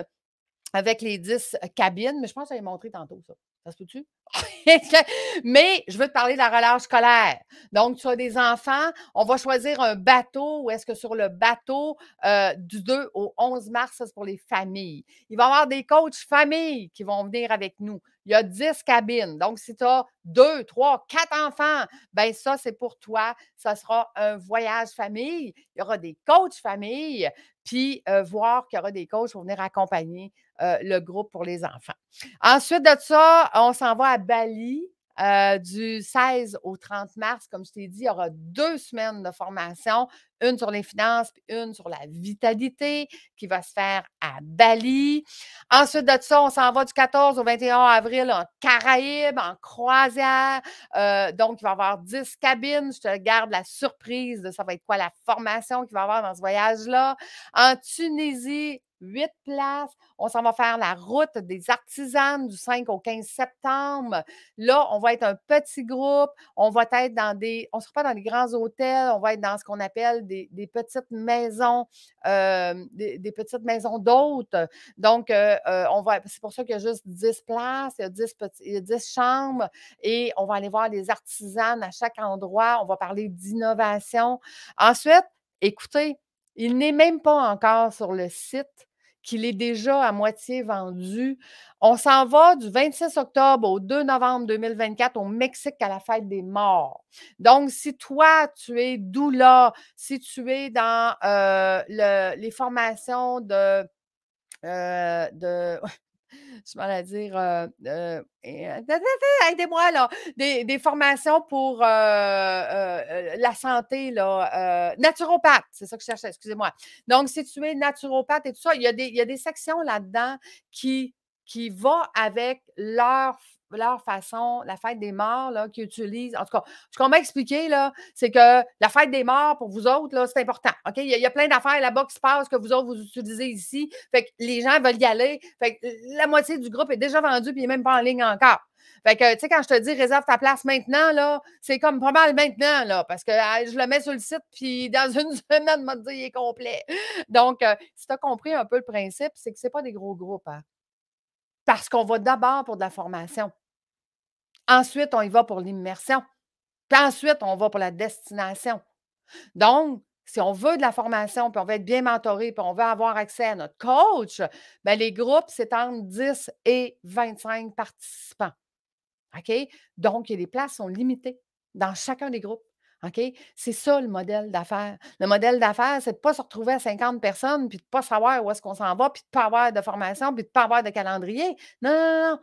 avec les 10 cabines, mais je pense que je l'ai montré tantôt, ça. Ça se peut-tu? Mais je veux te parler de la relâche scolaire. Donc, tu as des enfants, on va choisir un bateau. Où est-ce que sur le bateau du 2 au 11 mars, ça, c'est pour les familles. Il va y avoir des coachs familles qui vont venir avec nous. Il y a 10 cabines. Donc, si tu as 2, 3, 4 enfants, ben ça, c'est pour toi. Ça sera un voyage famille. Il y aura des coachs famille, puis voir qu'il y aura des coachs pour venir accompagner le groupe pour les enfants. Ensuite de ça, on s'en va à Bali. Du 16 au 30 mars, comme je t'ai dit, il y aura 2 semaines de formation, une sur les finances puis une sur la vitalité qui va se faire à Bali. Ensuite de ça, on s'en va du 14 au 21 avril en Caraïbes, en croisière. Donc, il va y avoir 10 cabines. Je te garde la surprise de ça va être quoi la formation qu'il va y avoir dans ce voyage-là. En Tunisie, 8 places. On s'en va faire la route des artisanes du 5 au 15 septembre. Là, on va être un petit groupe. On va être on ne sera pas dans des grands hôtels. On va être dans ce qu'on appelle des petites maisons, des petites maisons d'hôtes. Donc, c'est pour ça qu'il y a juste 10 places, il y a 10 chambres et on va aller voir les artisanes à chaque endroit. On va parler d'innovation. Ensuite, écoutez, il n'est même pas encore sur le site qu'il est déjà à moitié vendu. On s'en va du 26 octobre au 2 novembre 2024 au Mexique à la fête des morts. Donc, si toi, tu es doula, si tu es dans les formations je m'en à dire, aidez-moi là, des formations pour la santé, là, naturopathe, c'est ça que je cherchais, excusez-moi. Donc, si tu es naturopathe et tout ça, il y a des sections là-dedans qui vont avec leur façon, la fête des morts, là, qu'ils utilisent. En tout cas, ce qu'on m'a expliqué, là, c'est que la fête des morts, pour vous autres, là, c'est important. OK? Il y a plein d'affaires là-bas qui se passent que vous autres, vous utilisez ici. Fait que les gens veulent y aller. Fait que la moitié du groupe est déjà vendu puis il n'est même pas en ligne encore. Fait que, tu sais, quand je te dis réserve ta place maintenant, là, c'est comme pas mal maintenant, là, parce que je le mets sur le site, puis dans une semaine, m'a dit, il est complet. Donc, si tu as compris un peu le principe, c'est que ce n'est pas des gros groupes, hein, parce qu'on va d'abord pour de la formation. Ensuite, on y va pour l'immersion. Puis ensuite, on va pour la destination. Donc, si on veut de la formation, puis on veut être bien mentoré, puis on veut avoir accès à notre coach, bien, les groupes, c'est entre 10 et 25 participants. OK? Donc, les places sont limitées dans chacun des groupes. OK? C'est ça le modèle d'affaires. Le modèle d'affaires, c'est de ne pas se retrouver à 50 personnes, puis de ne pas savoir où est-ce qu'on s'en va, puis de ne pas avoir de formation, puis de ne pas avoir de calendrier. Non, non, non, non.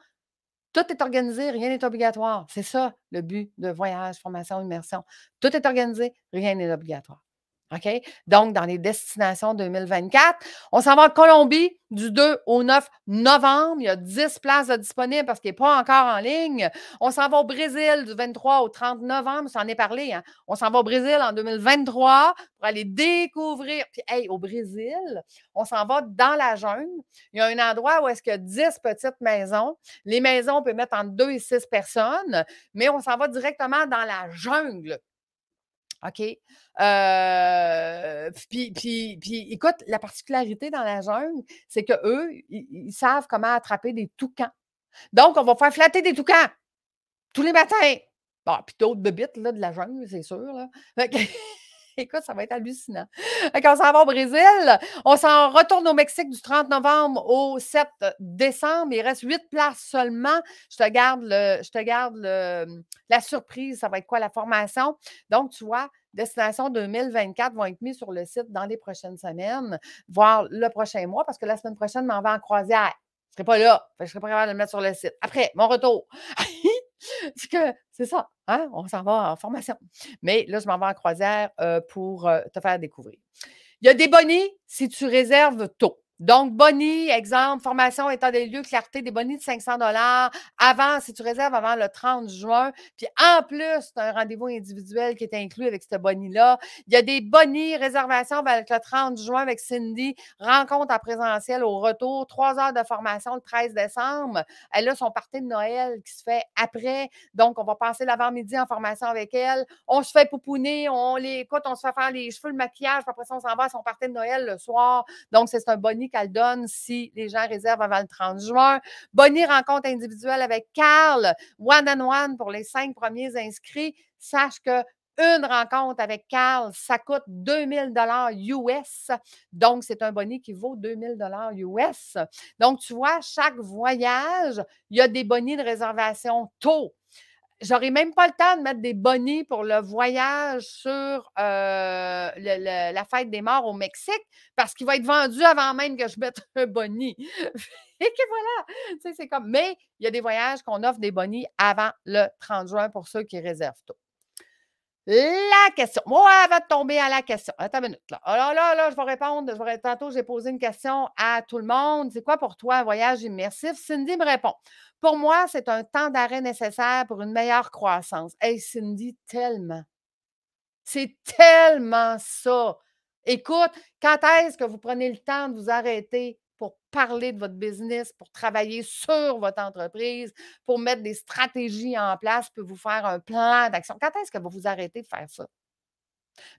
Tout est organisé, rien n'est obligatoire. C'est ça le but de voyage, formation, immersion. Tout est organisé, rien n'est obligatoire. OK? Donc, dans les destinations 2024, on s'en va en Colombie du 2 au 9 novembre. Il y a 10 places de disponibles parce qu'il n'est pas encore en ligne. On s'en va au Brésil du 23 au 30 novembre. Ça en est parlé. Hein? On s'en va au Brésil en 2023 pour aller découvrir. Puis, hey, au Brésil, on s'en va dans la jungle. Il y a un endroit où est-ce qu'il y a 10 petites maisons. Les maisons, on peut mettre entre 2 et 6 personnes, mais on s'en va directement dans la jungle. OK? Puis, écoute, la particularité dans la jungle, c'est qu'eux, ils savent comment attraper des toucans. Donc, on va faire flatter des toucans tous les matins. Bon, puis d'autres bébites là, de la jungle, c'est sûr. Là. Écoute, ça va être hallucinant. Quand on s'en va au Brésil, on s'en retourne au Mexique du 30 novembre au 7 décembre. Il reste 8 places seulement. Je te garde la surprise. Ça va être quoi la formation? Donc, tu vois, Destination 2024 vont être mis sur le site dans les prochaines semaines, voire le prochain mois, parce que la semaine prochaine, je m'en vais en croisière. serai pas là. Fait que je serai pas capable de le mettre sur le site. Après, mon retour. C'est ça, hein? On s'en va en formation. Mais là, je m'en vais en croisière pour te faire découvrir. Il y a des bonnies si tu réserves tôt. Donc, bonnie, exemple, formation, état des lieux, clarté, des bonnies de 500 avant, si tu réserves avant le 30 juin. Puis en plus, tu as un rendez-vous individuel qui est inclus avec cette bonnie-là. Il y a des bonnies, réservation avec le 30 juin avec Cindy, rencontre en présentiel au retour, 3 heures de formation le 13 décembre. Elle a son party de Noël qui se fait après. Donc, on va passer l'avant-midi en formation avec elle. On se fait pouponner, on se fait faire les cheveux, le maquillage, puis après ça, on s'en va à son party de Noël le soir. Donc, c'est un bonnie qu'elle donne si les gens réservent avant le 30 juin. Bonnie rencontre individuelle avec Carl, one-on-one pour les 5 premiers inscrits. Sache que une rencontre avec Carl, ça coûte 2000 US. Donc, c'est un bonnie qui vaut 2000 US. Donc, tu vois, chaque voyage, il y a des bonnies de réservation tôt. J'aurais même pas le temps de mettre des bonnies pour le voyage sur la fête des morts au Mexique parce qu'il va être vendu avant même que je mette un boni. Et que voilà, tu sais, c'est comme. Mais il y a des voyages qu'on offre des bonnies avant le 30 juin pour ceux qui réservent tôt. La question. Moi, avant de tomber à la question. Attends une minute. Là. Alors là, je vais répondre. Tantôt, j'ai posé une question à tout le monde. C'est quoi pour toi un voyage immersif? Cindy me répond. Pour moi, c'est un temps d'arrêt nécessaire pour une meilleure croissance. Hey, Cindy, tellement. C'est tellement ça. Écoute, quand est-ce que vous prenez le temps de vous arrêter pour parler de votre business, pour travailler sur votre entreprise, pour mettre des stratégies en place, puis vous faire un plan d'action? Quand est-ce que vous vous arrêtez de faire ça?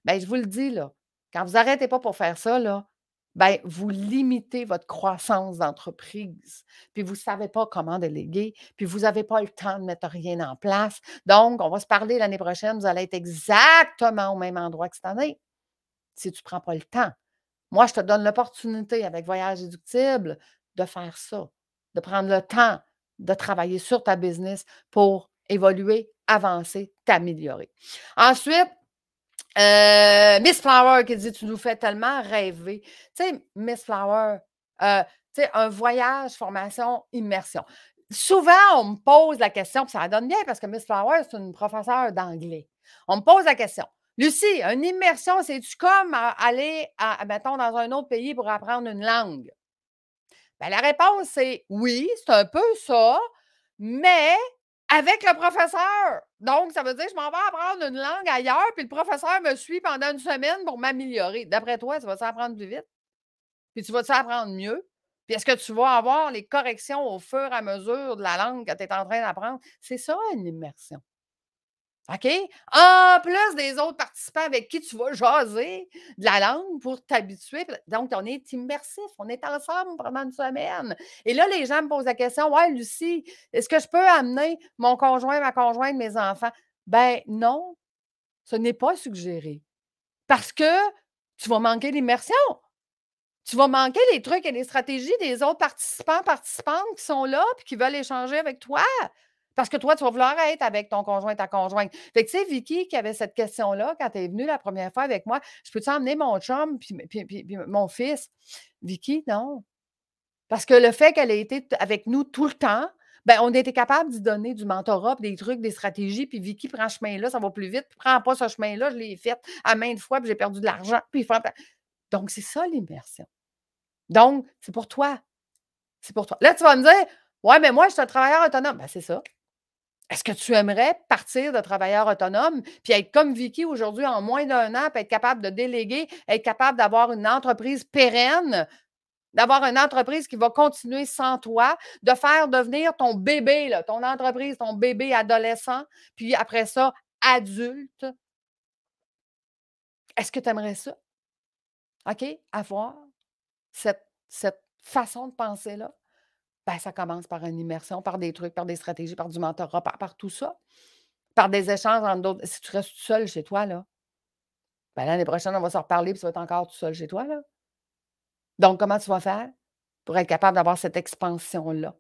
Bien, je vous le dis, là, quand vous n'arrêtez pas pour faire ça, là, bien, vous limitez votre croissance d'entreprise. Puis vous ne savez pas comment déléguer, puis vous n'avez pas le temps de mettre rien en place. Donc, on va se parler l'année prochaine, vous allez être exactement au même endroit que cette année, si tu ne prends pas le temps. Moi, je te donne l'opportunité avec Voyage Déductible de faire ça, de prendre le temps de travailler sur ta business pour évoluer, avancer, t'améliorer. Ensuite, Miss Flower qui dit: «Tu nous fais tellement rêver». Tu sais, Miss Flower, tu sais, un voyage, formation, immersion. Souvent, on me pose la question, puis ça donne bien parce que Miss Flower, c'est une professeure d'anglais. On me pose la question: «Lucie, une immersion, c'est-tu comme aller mettons, dans un autre pays pour apprendre une langue?» Bien, la réponse, c'est oui, c'est un peu ça, mais avec le professeur. Donc, ça veut dire que je m'en vais apprendre une langue ailleurs, puis le professeur me suit pendant une semaine pour m'améliorer. D'après toi, tu vas-tu apprendre plus vite? Puis tu vas-tu apprendre mieux? Puis est-ce que tu vas avoir les corrections au fur et à mesure de la langue que tu es en train d'apprendre? C'est ça, une immersion. OK? En plus des autres participants avec qui tu vas jaser de la langue pour t'habituer. Donc, on est immersif, on est ensemble pendant une semaine. Et là, les gens me posent la question: «Ouais, Lucie, est-ce que je peux amener mon conjoint, ma conjointe, mes enfants?» Ben non, ce n'est pas suggéré. Parce que tu vas manquer l'immersion. Tu vas manquer les trucs et les stratégies des autres participants, participantes qui sont là et qui veulent échanger avec toi. Parce que toi, tu vas vouloir être avec ton conjoint, ta conjointe. Fait que, tu sais, Vicky, qui avait cette question-là quand elle est venue la première fois avec moi: «Je peux-tu emmener mon chum puis mon fils?» Vicky, non. Parce que le fait qu'elle ait été avec nous tout le temps, ben on était capable d'y donner du mentorat, puis des trucs, des stratégies, puis Vicky prend ce chemin-là, ça va plus vite, puis prends pas ce chemin-là, je l'ai fait à maintes fois, puis j'ai perdu de l'argent, puis donc c'est ça l'immersion. Donc, c'est pour toi. C'est pour toi. Là, tu vas me dire: «Ouais, mais moi, je suis un travailleur autonome». Ben, c'est ça. Est-ce que tu aimerais partir de travailleur autonome puis être comme Vicky aujourd'hui en moins d'1 an, puis être capable de déléguer, être capable d'avoir une entreprise pérenne, d'avoir une entreprise qui va continuer sans toi, de faire devenir ton bébé, là, ton entreprise, ton bébé adolescent, puis après ça, adulte? Est-ce que tu aimerais ça? OK? Avoir cette façon de penser-là? Ben, ça commence par une immersion, par des trucs, par des stratégies, par du mentorat, par tout ça, par des échanges entre d'autres. Si tu restes tout seul chez toi, là, ben, l'année prochaine, on va se reparler, puis tu vas être encore tout seul chez toi, là. Donc, comment tu vas faire pour être capable d'avoir cette expansion-là?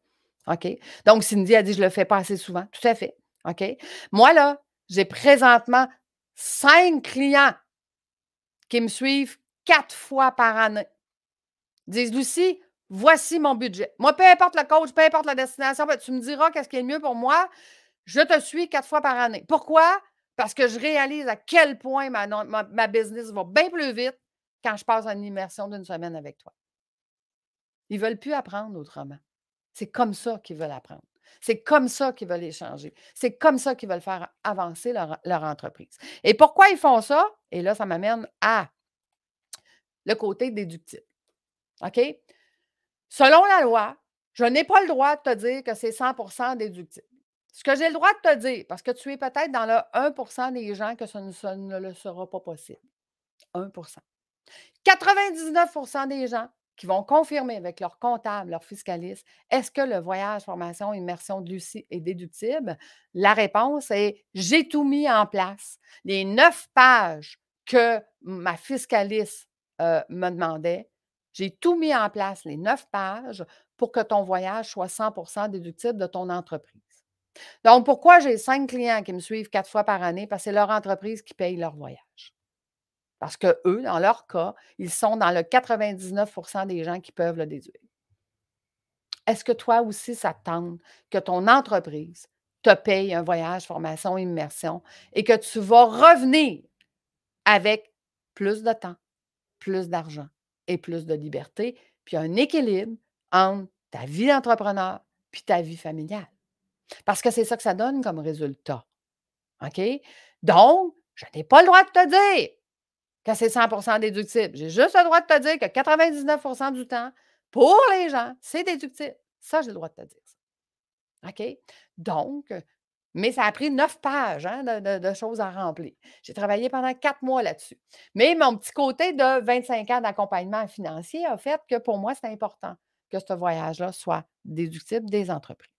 OK? Donc, Cindy a dit: «Je le fais pas assez souvent». Tout à fait. OK? Moi, là, j'ai présentement 5 clients qui me suivent 4 fois par année. Ils disent: «Lucie, Voici mon budget. Moi, peu importe le coach, peu importe la destination, tu me diras qu'est-ce qui est le mieux pour moi. Je te suis 4 fois par année. Pourquoi? Parce que je réalise à quel point ma business va bien plus vite quand je passe une immersion d'une semaine avec toi. Ils ne veulent plus apprendre autrement. C'est comme ça qu'ils veulent apprendre. C'est comme ça qu'ils veulent échanger. C'est comme ça qu'ils veulent faire avancer leur entreprise. Et pourquoi ils font ça? Et là, ça m'amène à le côté déductible. OK? Selon la loi, je n'ai pas le droit de te dire que c'est 100 déductible. Ce que j'ai le droit de te dire, parce que tu es peut-être dans le 1 des gens que ça ne le sera pas possible. 1 99 des gens qui vont confirmer avec leur comptable, leur fiscaliste, est-ce que le voyage, formation, immersion de Lucie est déductible? La réponse est j'ai tout mis en place. Les 9 pages que ma fiscaliste me demandait, j'ai tout mis en place, les 9 pages, pour que ton voyage soit 100 déductible de ton entreprise. Donc, pourquoi j'ai 5 clients qui me suivent 4 fois par année? Parce que c'est leur entreprise qui paye leur voyage. Parce qu'eux, dans leur cas, ils sont dans le 99 des gens qui peuvent le déduire. Est-ce que toi aussi, ça te tente que ton entreprise te paye un voyage, formation, immersion et que tu vas revenir avec plus de temps, plus d'argent et plus de liberté, puis un équilibre entre ta vie d'entrepreneur puis ta vie familiale? Parce que c'est ça que ça donne comme résultat. OK? Donc, je n'ai pas le droit de te dire que c'est 100 déductible. J'ai juste le droit de te dire que 99 du temps, pour les gens, c'est déductible. Ça, j'ai le droit de te dire ça. OK? Donc, mais ça a pris 9 pages hein, de choses à remplir. J'ai travaillé pendant 4 mois là-dessus. Mais mon petit côté de 25 ans d'accompagnement financier a fait que pour moi, c'est important que ce voyage-là soit déductible des entreprises.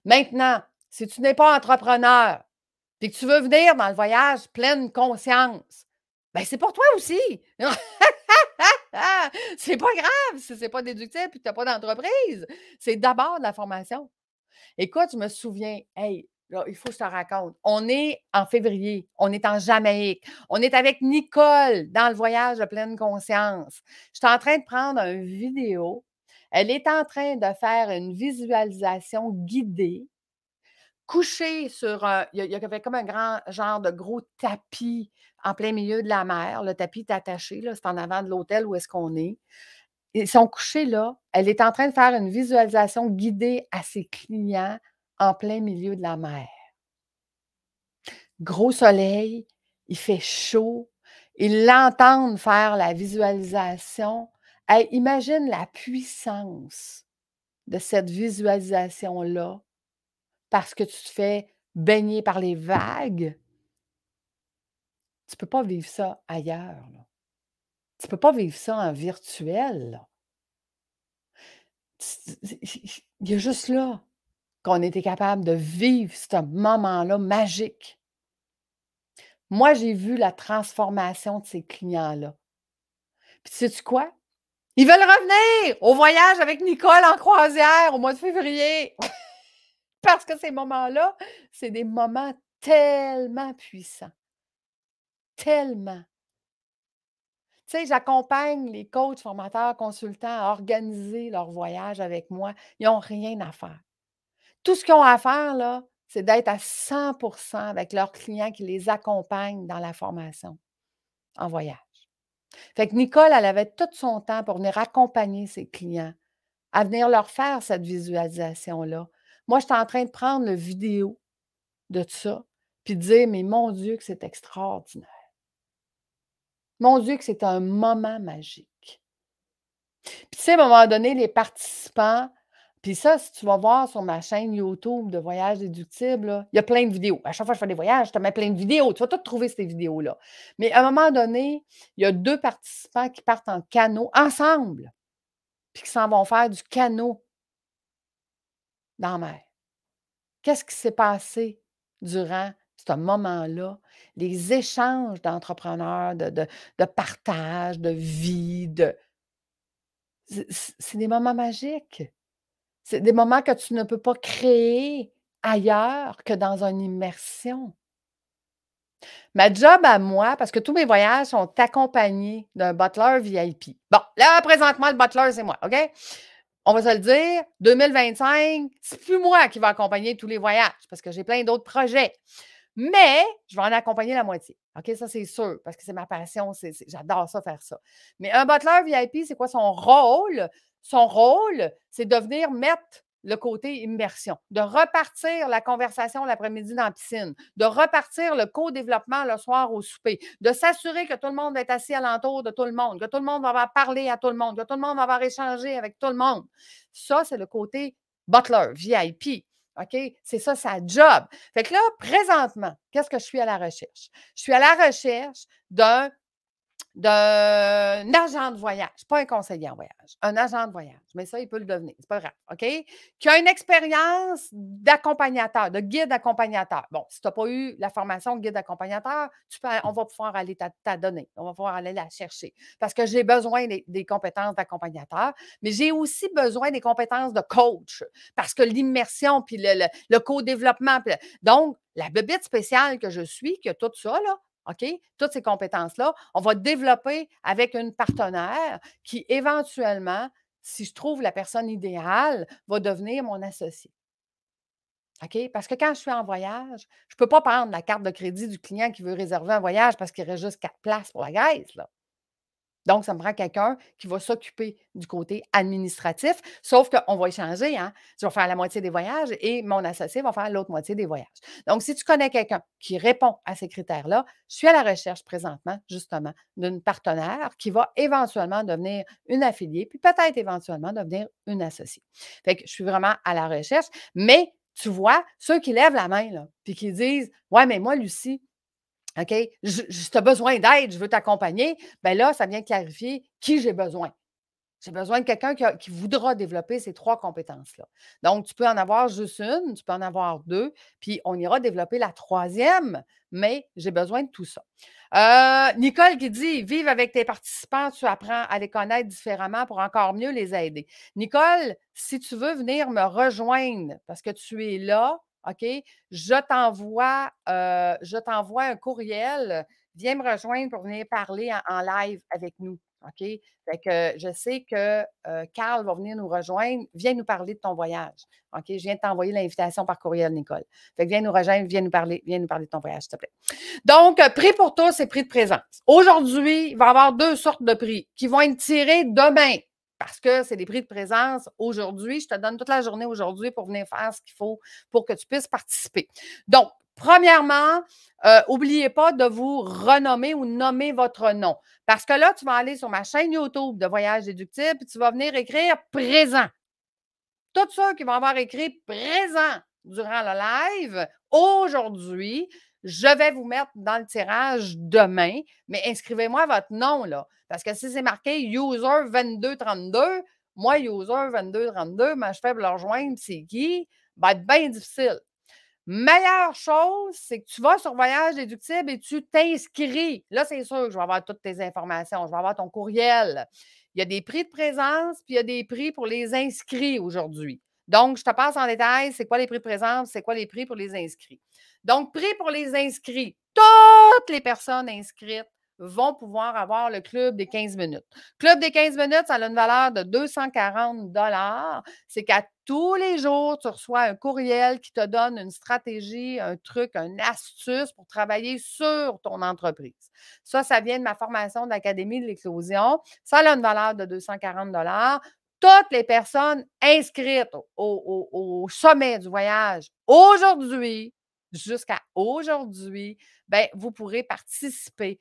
Maintenant, si tu n'es pas entrepreneur et que tu veux venir dans le voyage pleine conscience, bien, c'est pour toi aussi. C'est pas grave si c'est pas déductible et que tu n'as pas d'entreprise. C'est d'abord de la formation. Écoute, je me souviens, hey, là, il faut que je te raconte. On est en février, on est en Jamaïque, on est avec Nicole dans le voyage de pleine conscience. Je suis en train de prendre une vidéo. Elle est en train de faire une visualisation guidée couché sur un il y avait comme un grand genre de gros tapis en plein milieu de la mer. Le tapis est attaché, là, c'est en avant de l'hôtel où est-ce qu'on est. Ils sont couchés là. Elle est en train de faire une visualisation guidée à ses clients en plein milieu de la mer. Gros soleil, il fait chaud. Ils l'entendent faire la visualisation. Hey, imagine la puissance de cette visualisation-là parce que tu te fais baigner par les vagues. Tu ne peux pas vivre ça ailleurs, là. Tu ne peux pas vivre ça en virtuel, là. Il y a juste là qu'on était capable de vivre ce moment-là magique. Moi, j'ai vu la transformation de ces clients-là. Puis sais-tu quoi? Ils veulent revenir au voyage avec Nicole en croisière au mois de février. Parce que ces moments-là, c'est des moments tellement puissants. Tellement. Tu sais, j'accompagne les coachs, formateurs, consultants à organiser leur voyage avec moi. Ils n'ont rien à faire. Tout ce qu'ils ont à faire, là, c'est d'être à 100 avec leurs clients qui les accompagnent dans la formation en voyage. Fait que Nicole, elle avait tout son temps pour venir accompagner ses clients, à venir leur faire cette visualisation-là. Moi, j'étais en train de prendre le vidéo de ça, puis de dire, mais mon Dieu, que c'est extraordinaire. Mon Dieu, que c'est un moment magique. Puis tu sais, à un moment donné, les participants, puis ça, si tu vas voir sur ma chaîne YouTube de Voyage déductible, là, il y a plein de vidéos. À chaque fois que je fais des voyages, je te mets plein de vidéos. Tu vas tout trouver ces vidéos-là. Mais à un moment donné, il y a 2 participants qui partent en canot ensemble, puis qui s'en vont faire du canot dans la mer. Qu'est-ce qui s'est passé durant ce moment-là? Les échanges d'entrepreneurs, de partage, de vie, c'est des moments magiques. C'est des moments que tu ne peux pas créer ailleurs que dans une immersion. Ma job à moi, parce que tous mes voyages sont accompagnés d'un butler VIP. Bon, là, présentement, le butler, c'est moi, OK? On va se le dire, 2025, c'est plus moi qui va accompagner tous les voyages parce que j'ai plein d'autres projets. Mais je vais en accompagner la moitié. OK, ça, c'est sûr, parce que c'est ma passion. J'adore ça, faire ça. Mais un butler VIP, c'est quoi son rôle? Son rôle, c'est de venir mettre le côté immersion, de repartir la conversation l'après-midi dans la piscine, de repartir le co-développement le soir au souper, de s'assurer que tout le monde est assis alentour de tout le monde, que tout le monde va avoir parlé à tout le monde, que tout le monde va avoir échangé avec tout le monde. Ça, c'est le côté butler, VIP. OK? C'est ça, sa job. Fait que là, présentement, qu'est-ce que je suis à la recherche? Je suis à la recherche d'un agent de voyage, pas un conseiller en voyage, un agent de voyage. Mais ça, il peut le devenir, c'est pas grave, OK? Qui a une expérience d'accompagnateur, de guide accompagnateur. Bon, si tu n'as pas eu la formation guide accompagnateur, on va pouvoir aller t'adonner, on va pouvoir aller la chercher. Parce que j'ai besoin des compétences d'accompagnateur, mais j'ai aussi besoin des compétences de coach. Parce que l'immersion, puis le co-développement, donc, la bébête spéciale que je suis, que tout ça, là, OK? Toutes ces compétences-là, on va développer avec une partenaire qui, éventuellement, si je trouve la personne idéale, va devenir mon associé. OK? Parce que quand je suis en voyage, je ne peux pas prendre la carte de crédit du client qui veut réserver un voyage parce qu'il reste juste 4 places pour la Grèce, là. Donc, ça me prend quelqu'un qui va s'occuper du côté administratif, sauf qu'on va échanger, hein. Je vais faire la moitié des voyages et mon associé va faire l'autre moitié des voyages. Donc, si tu connais quelqu'un qui répond à ces critères-là, je suis à la recherche présentement, justement, d'une partenaire qui va éventuellement devenir une affiliée, puis peut-être éventuellement devenir une associée. Fait que je suis vraiment à la recherche, mais tu vois, ceux qui lèvent la main, là, puis qui disent: «Ouais, mais moi, Lucie, OK? Tu as besoin d'aide, je veux t'accompagner. Bien là, ça vient clarifier qui j'ai besoin. J'ai besoin de quelqu'un qui voudra développer ces 3 compétences-là. Donc, tu peux en avoir juste une, tu peux en avoir 2, puis on ira développer la troisième, mais j'ai besoin de tout ça. Nicole qui dit: «Vive avec tes participants, tu apprends à les connaître différemment pour encore mieux les aider». Nicole, si tu veux venir me rejoindre parce que tu es là, OK, je t'envoie un courriel. Viens me rejoindre pour venir parler en live avec nous, OK? Fait que je sais que Carl va venir nous rejoindre. Viens nous parler de ton voyage. OK? Je viens de t'envoyer l'invitation par courriel, Nicole. Fait que viens nous rejoindre, viens nous parler de ton voyage, s'il te plaît. Donc, prix pour tous et prix de présence. Aujourd'hui, il va y avoir 2 sortes de prix qui vont être tirés demain. Parce que c'est des prix de présence aujourd'hui. Je te donne toute la journée aujourd'hui pour venir faire ce qu'il faut pour que tu puisses participer. Donc, premièrement, n'oubliez pas de vous renommer ou nommer votre nom. Parce que là, tu vas aller sur ma chaîne YouTube de Voyage déductible et tu vas venir écrire présent. Tous ceux qui vont avoir écrit présent durant le live, aujourd'hui, je vais vous mettre dans le tirage demain, mais inscrivez-moi votre nom, là. Parce que si c'est marqué user 2232, moi, user 2232, je fais pour le rejoindre, c'est qui? Va être bien difficile. Meilleure chose, c'est que tu vas sur Voyage déductible et tu t'inscris. Là, c'est sûr que je vais avoir toutes tes informations. Je vais avoir ton courriel. Il y a des prix de présence, puis il y a des prix pour les inscrits aujourd'hui. Donc, je te passe en détail, c'est quoi les prix de présence, c'est quoi les prix pour les inscrits. Donc, prix pour les inscrits. Toutes les personnes inscrites vont pouvoir avoir le club des 15 minutes. Club des 15 minutes, ça a une valeur de 240 $. C'est qu'à tous les jours, tu reçois un courriel qui te donne une stratégie, un truc, une astuce pour travailler sur ton entreprise. Ça vient de ma formation de l'Académie de l'Éclosion. Ça a une valeur de 240 $. Toutes les personnes inscrites au sommet du voyage aujourd'hui, jusqu'à aujourd'hui, ben, vous pourrez participer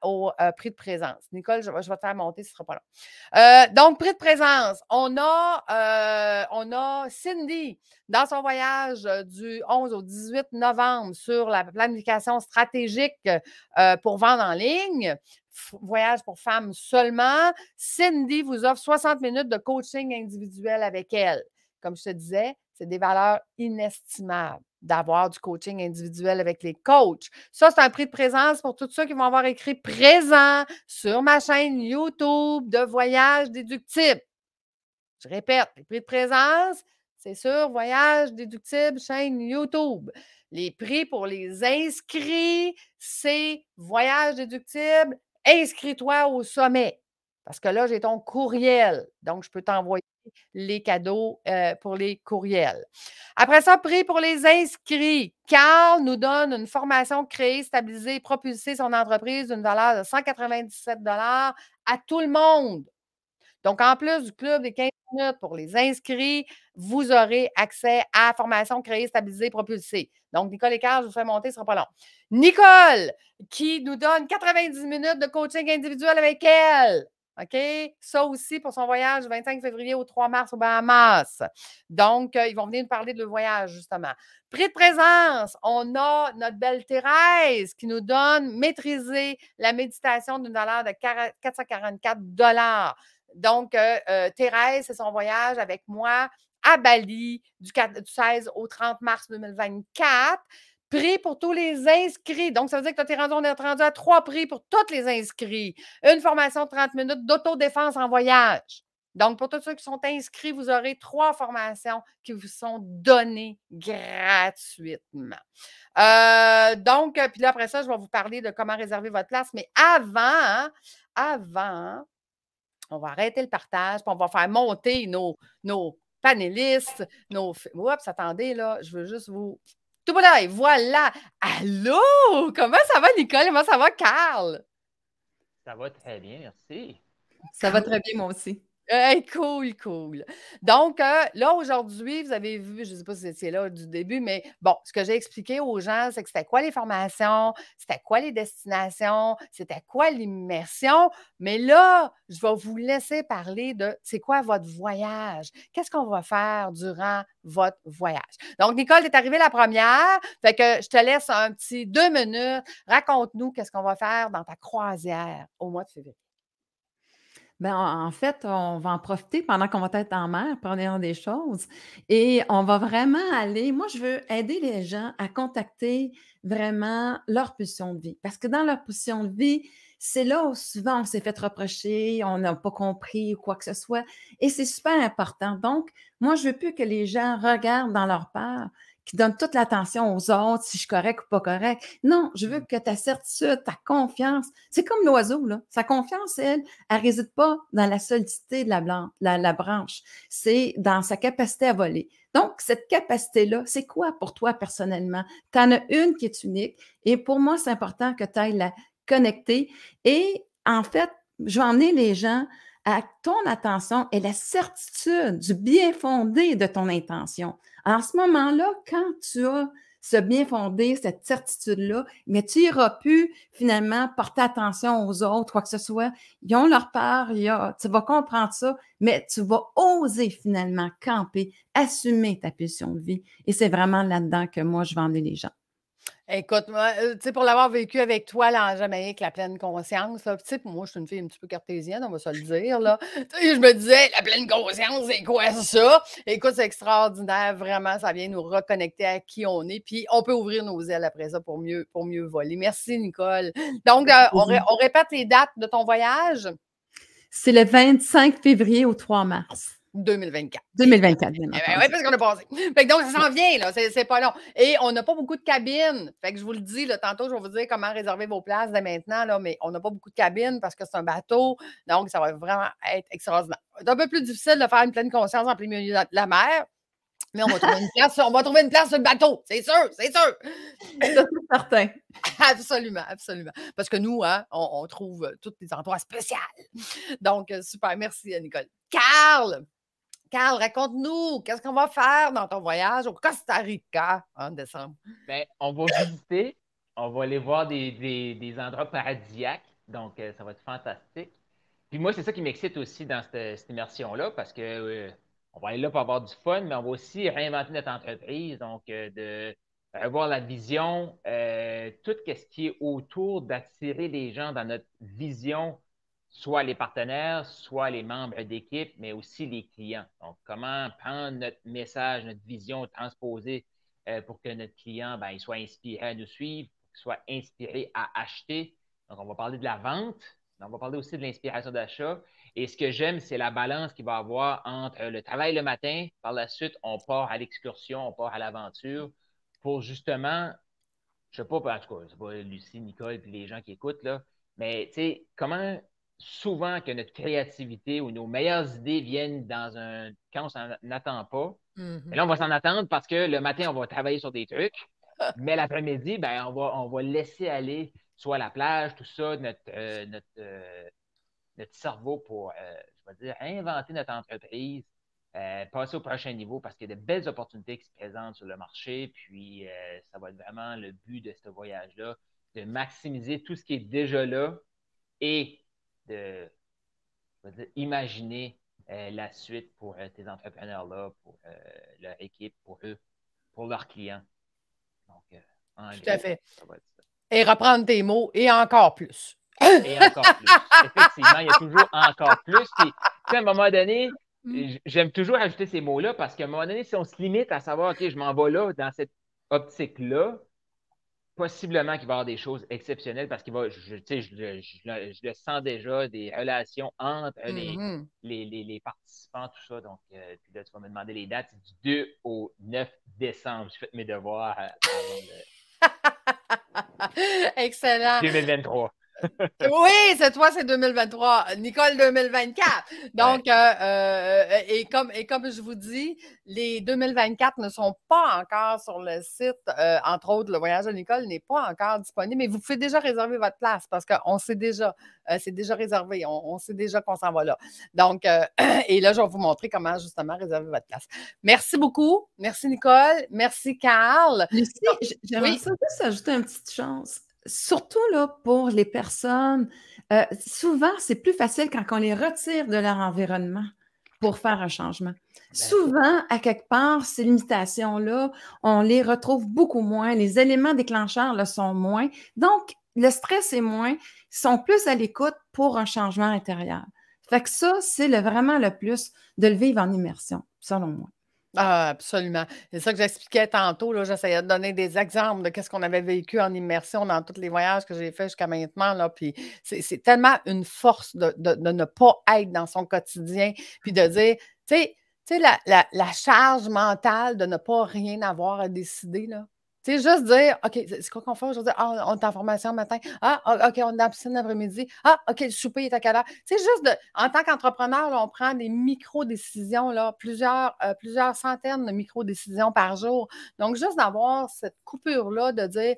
au prix de présence. Nicole, je vais te faire monter, ce ne sera pas long. Donc, prix de présence, on a Cindy dans son voyage du 11 au 18 novembre sur la planification stratégique pour vendre en ligne. Voyage pour femmes seulement. Cindy vous offre 60 minutes de coaching individuel avec elle. Comme je te disais, c'est des valeurs inestimables d'avoir du coaching individuel avec les coachs. Ça, c'est un prix de présence pour tous ceux qui vont avoir écrit présent sur ma chaîne YouTube de Voyage déductible. Je répète, les prix de présence, C'est sur Voyage Déductible, chaîne YouTube. Les prix pour les inscrits, c'est Voyage Déductible, inscris-toi au sommet. Parce que là, j'ai ton courriel. Donc, je peux t'envoyer les cadeaux pour les courriels. Après ça, prix pour les inscrits. Carl nous donne une formation créée, stabiliser, propulser son entreprise d'une valeur de 197 à tout le monde. Donc, en plus du club des 15 minutes pour les inscrits, vous aurez accès à la formation créée, stabiliser, propulser. Donc, Nicole et Carl, je vous fais monter, ce ne sera pas long. Nicole, qui nous donne 90 minutes de coaching individuel avec elle. OK? Ça aussi pour son voyage du 25 février au 3 mars aux Bahamas. Donc, ils vont venir nous parler de le voyage, justement. Prix de présence, on a notre belle Thérèse qui nous donne maîtriser la méditation d'une valeur de 444 Donc, Thérèse, c'est son voyage avec moi à Bali du 16 au 30 mars 2024. Prix pour tous les inscrits. Donc, ça veut dire que on est rendu à 3 prix pour tous les inscrits. Une formation de 30 minutes d'autodéfense en voyage. Donc, pour tous ceux qui sont inscrits, vous aurez 3 formations qui vous sont données gratuitement. Donc, puis là, après ça, je vais vous parler de comment réserver votre place. Mais avant, on va arrêter le partage, puis on va faire monter nos panélistes, Oups, attendez, là, je veux juste vous. Tout là, voilà! Allô! Comment ça va, Nicole? Comment ça va, Carl? Ça va très bien, merci. Ça va très bien, moi aussi. Cool. Donc, là, aujourd'hui, vous avez vu, je ne sais pas si c'était là du début, mais bon, ce que j'ai expliqué aux gens, c'est que c'était quoi les formations, c'était quoi les destinations, c'était quoi l'immersion. Mais là, je vais vous laisser parler de c'est quoi votre voyage. Qu'est-ce qu'on va faire durant votre voyage? Donc, Nicole, tu es arrivée la première. Fait que je te laisse un petit 2 minutes. Raconte-nous qu'est-ce qu'on va faire dans ta croisière au mois de février. Ben, en fait, on va en profiter pendant qu'on va être en mer, prendre des choses et on va vraiment aller moi, je veux aider les gens à contacter vraiment leur pulsion de vie parce que dans leur pulsion de vie, c'est là où souvent on s'est fait reprocher, on n'a pas compris ou quoi que ce soit et c'est super important. Donc, moi, je veux plus que les gens regardent dans leur peur, qu'ils donnent toute l'attention aux autres, si je suis correct ou pas correct. Non, je veux que ta certitude, ta confiance, c'est comme l'oiseau, là. Sa confiance, elle réside pas dans la solidité de la branche, c'est dans sa capacité à voler. Donc, cette capacité-là, c'est quoi pour toi personnellement? Tu en as une qui est unique et pour moi, c'est important que tu ailles la connecter et en fait, je vais emmener les gens à ton attention et la certitude du bien fondé de ton intention. En ce moment-là, quand tu as ce bien fondé, cette certitude-là, mais tu n'iras plus finalement porter attention aux autres, quoi que ce soit. Ils ont leur part, tu vas comprendre ça, mais tu vas oser finalement camper, assumer ta pulsion de vie. Et c'est vraiment là-dedans que moi, je vais emmener les gens. Écoute, moi, tu sais, pour l'avoir vécu avec toi là, en Jamaïque, la pleine conscience, là, tu sais, moi, je suis une fille un petit peu cartésienne, on va se le dire, là. Tu sais, je me disais, la pleine conscience, c'est quoi ça? Écoute, c'est extraordinaire, vraiment, ça vient nous reconnecter à qui on est, puis on peut ouvrir nos ailes après ça pour mieux voler. Merci, Nicole. Donc, on répète les dates de ton voyage? C'est le 25 février au 3 mars. 2024. 2024, bien entendu. Oui, parce qu'on a passé. Fait que donc, ça s'en vient, là. C'est pas long. Et on n'a pas beaucoup de cabines. Fait que je vous le dis, là, tantôt, je vais vous dire comment réserver vos places dès maintenant, là, mais on n'a pas beaucoup de cabines parce que c'est un bateau. Donc, ça va vraiment être extraordinaire. C'est un peu plus difficile de faire une pleine conscience en plein milieu de la mer. Mais on va trouver une place, sur le bateau, c'est sûr. C'est certain. Absolument. Parce que nous, hein, on trouve tous les endroits spéciaux. Donc, super. Merci, Nicole. Carl, raconte-nous, qu'est-ce qu'on va faire dans ton voyage au Costa Rica en décembre? Bien, on va visiter, on va aller voir des endroits paradisiaques, donc ça va être fantastique. Puis moi, c'est ça qui m'excite aussi dans cette immersion-là, parce que on va aller là pour avoir du fun, mais on va aussi réinventer notre entreprise, donc de revoir la vision, tout ce qui est autour d'attirer les gens dans notre vision, soit les partenaires, soit les membres d'équipe, mais aussi les clients. Donc, comment prendre notre message, notre vision, transposer pour que notre client il soit inspiré à nous suivre, qu'il soit inspiré à acheter. Donc, on va parler de la vente. On va parler aussi de l'inspiration d'achat. Et ce que j'aime, c'est la balance qu'il va y avoir entre le travail le matin, par la suite, on part à l'excursion, on part à l'aventure pour justement, je sais pas, en tout cas, c'est pas Lucie, Nicole, puis les gens qui écoutent, là, mais tu sais, comment souvent que notre créativité ou nos meilleures idées viennent quand on s'en attend pas. Mais là, on va s'en attendre parce que le matin, on va travailler sur des trucs, mais l'après-midi, ben, on va laisser aller soit la plage, tout ça, notre cerveau pour, je vais dire, inventer notre entreprise, passer au prochain niveau parce qu'il y a de belles opportunités qui se présentent sur le marché. Puis, ça va être vraiment le but de ce voyage-là, de maximiser tout ce qui est déjà là et de, je vais dire, imaginer la suite pour tes entrepreneurs-là, pour leur équipe, pour eux, pour leurs clients. Donc, en Tout gros, à fait. ça va être ça. Et reprendre tes mots, et encore plus. Et encore plus. Effectivement, il y a toujours encore plus. Puis, tu sais, à un moment donné, j'aime toujours ajouter ces mots-là parce qu'à un moment donné, si on se limite à savoir, OK, je m'en vais là, dans cette optique-là, possiblement qu'il va y avoir des choses exceptionnelles parce qu'il va, tu sais, je le sens déjà, des relations entre les participants, tout ça. Donc, puis là, tu vas me demander les dates. C'est du 2 au 9 décembre. J'ai fait mes devoirs avant Excellent. 2023. Oui, c'est toi, c'est 2023. Nicole, 2024. Donc, et comme je vous dis, les 2024 ne sont pas encore sur le site. Entre autres, le voyage de Nicole n'est pas encore disponible, mais vous pouvez déjà réserver votre place parce qu'on sait déjà, c'est déjà réservé. On sait déjà qu'on s'en va là. Donc, et là, je vais vous montrer comment justement réserver votre place. Merci beaucoup. Merci, Nicole. Merci, Carl. Lucie, j'aimerais ça juste ajouter une petite chose. Surtout là, pour les personnes, souvent, c'est plus facile quand on les retire de leur environnement pour faire un changement. Souvent, à quelque part, ces limitations-là, on les retrouve beaucoup moins. Les éléments déclencheurs le sont moins. Donc, le stress est moins. Ils sont plus à l'écoute pour un changement intérieur. Fait que ça, c'est vraiment le plus de le vivre en immersion, selon moi. Ah, absolument. C'est ça que j'expliquais tantôt. Là, j'essayais de donner des exemples de ce qu'on avait vécu en immersion dans tous les voyages que j'ai faits jusqu'à maintenant. Là, puis c'est tellement une force de ne pas être dans son quotidien, puis de dire, tu sais, la charge mentale de ne pas rien avoir à décider, là. Tu sais, juste dire, OK, c'est quoi qu'on fait aujourd'hui? Ah, on est en formation le matin. Ah, OK, on est dans la piscine l'après-midi. Ah, OK, le souper est à quelle heure? Tu sais, juste en tant qu'entrepreneur, là, on prend des micro-décisions, là, plusieurs centaines de micro-décisions par jour. Donc, juste d'avoir cette coupure-là de dire,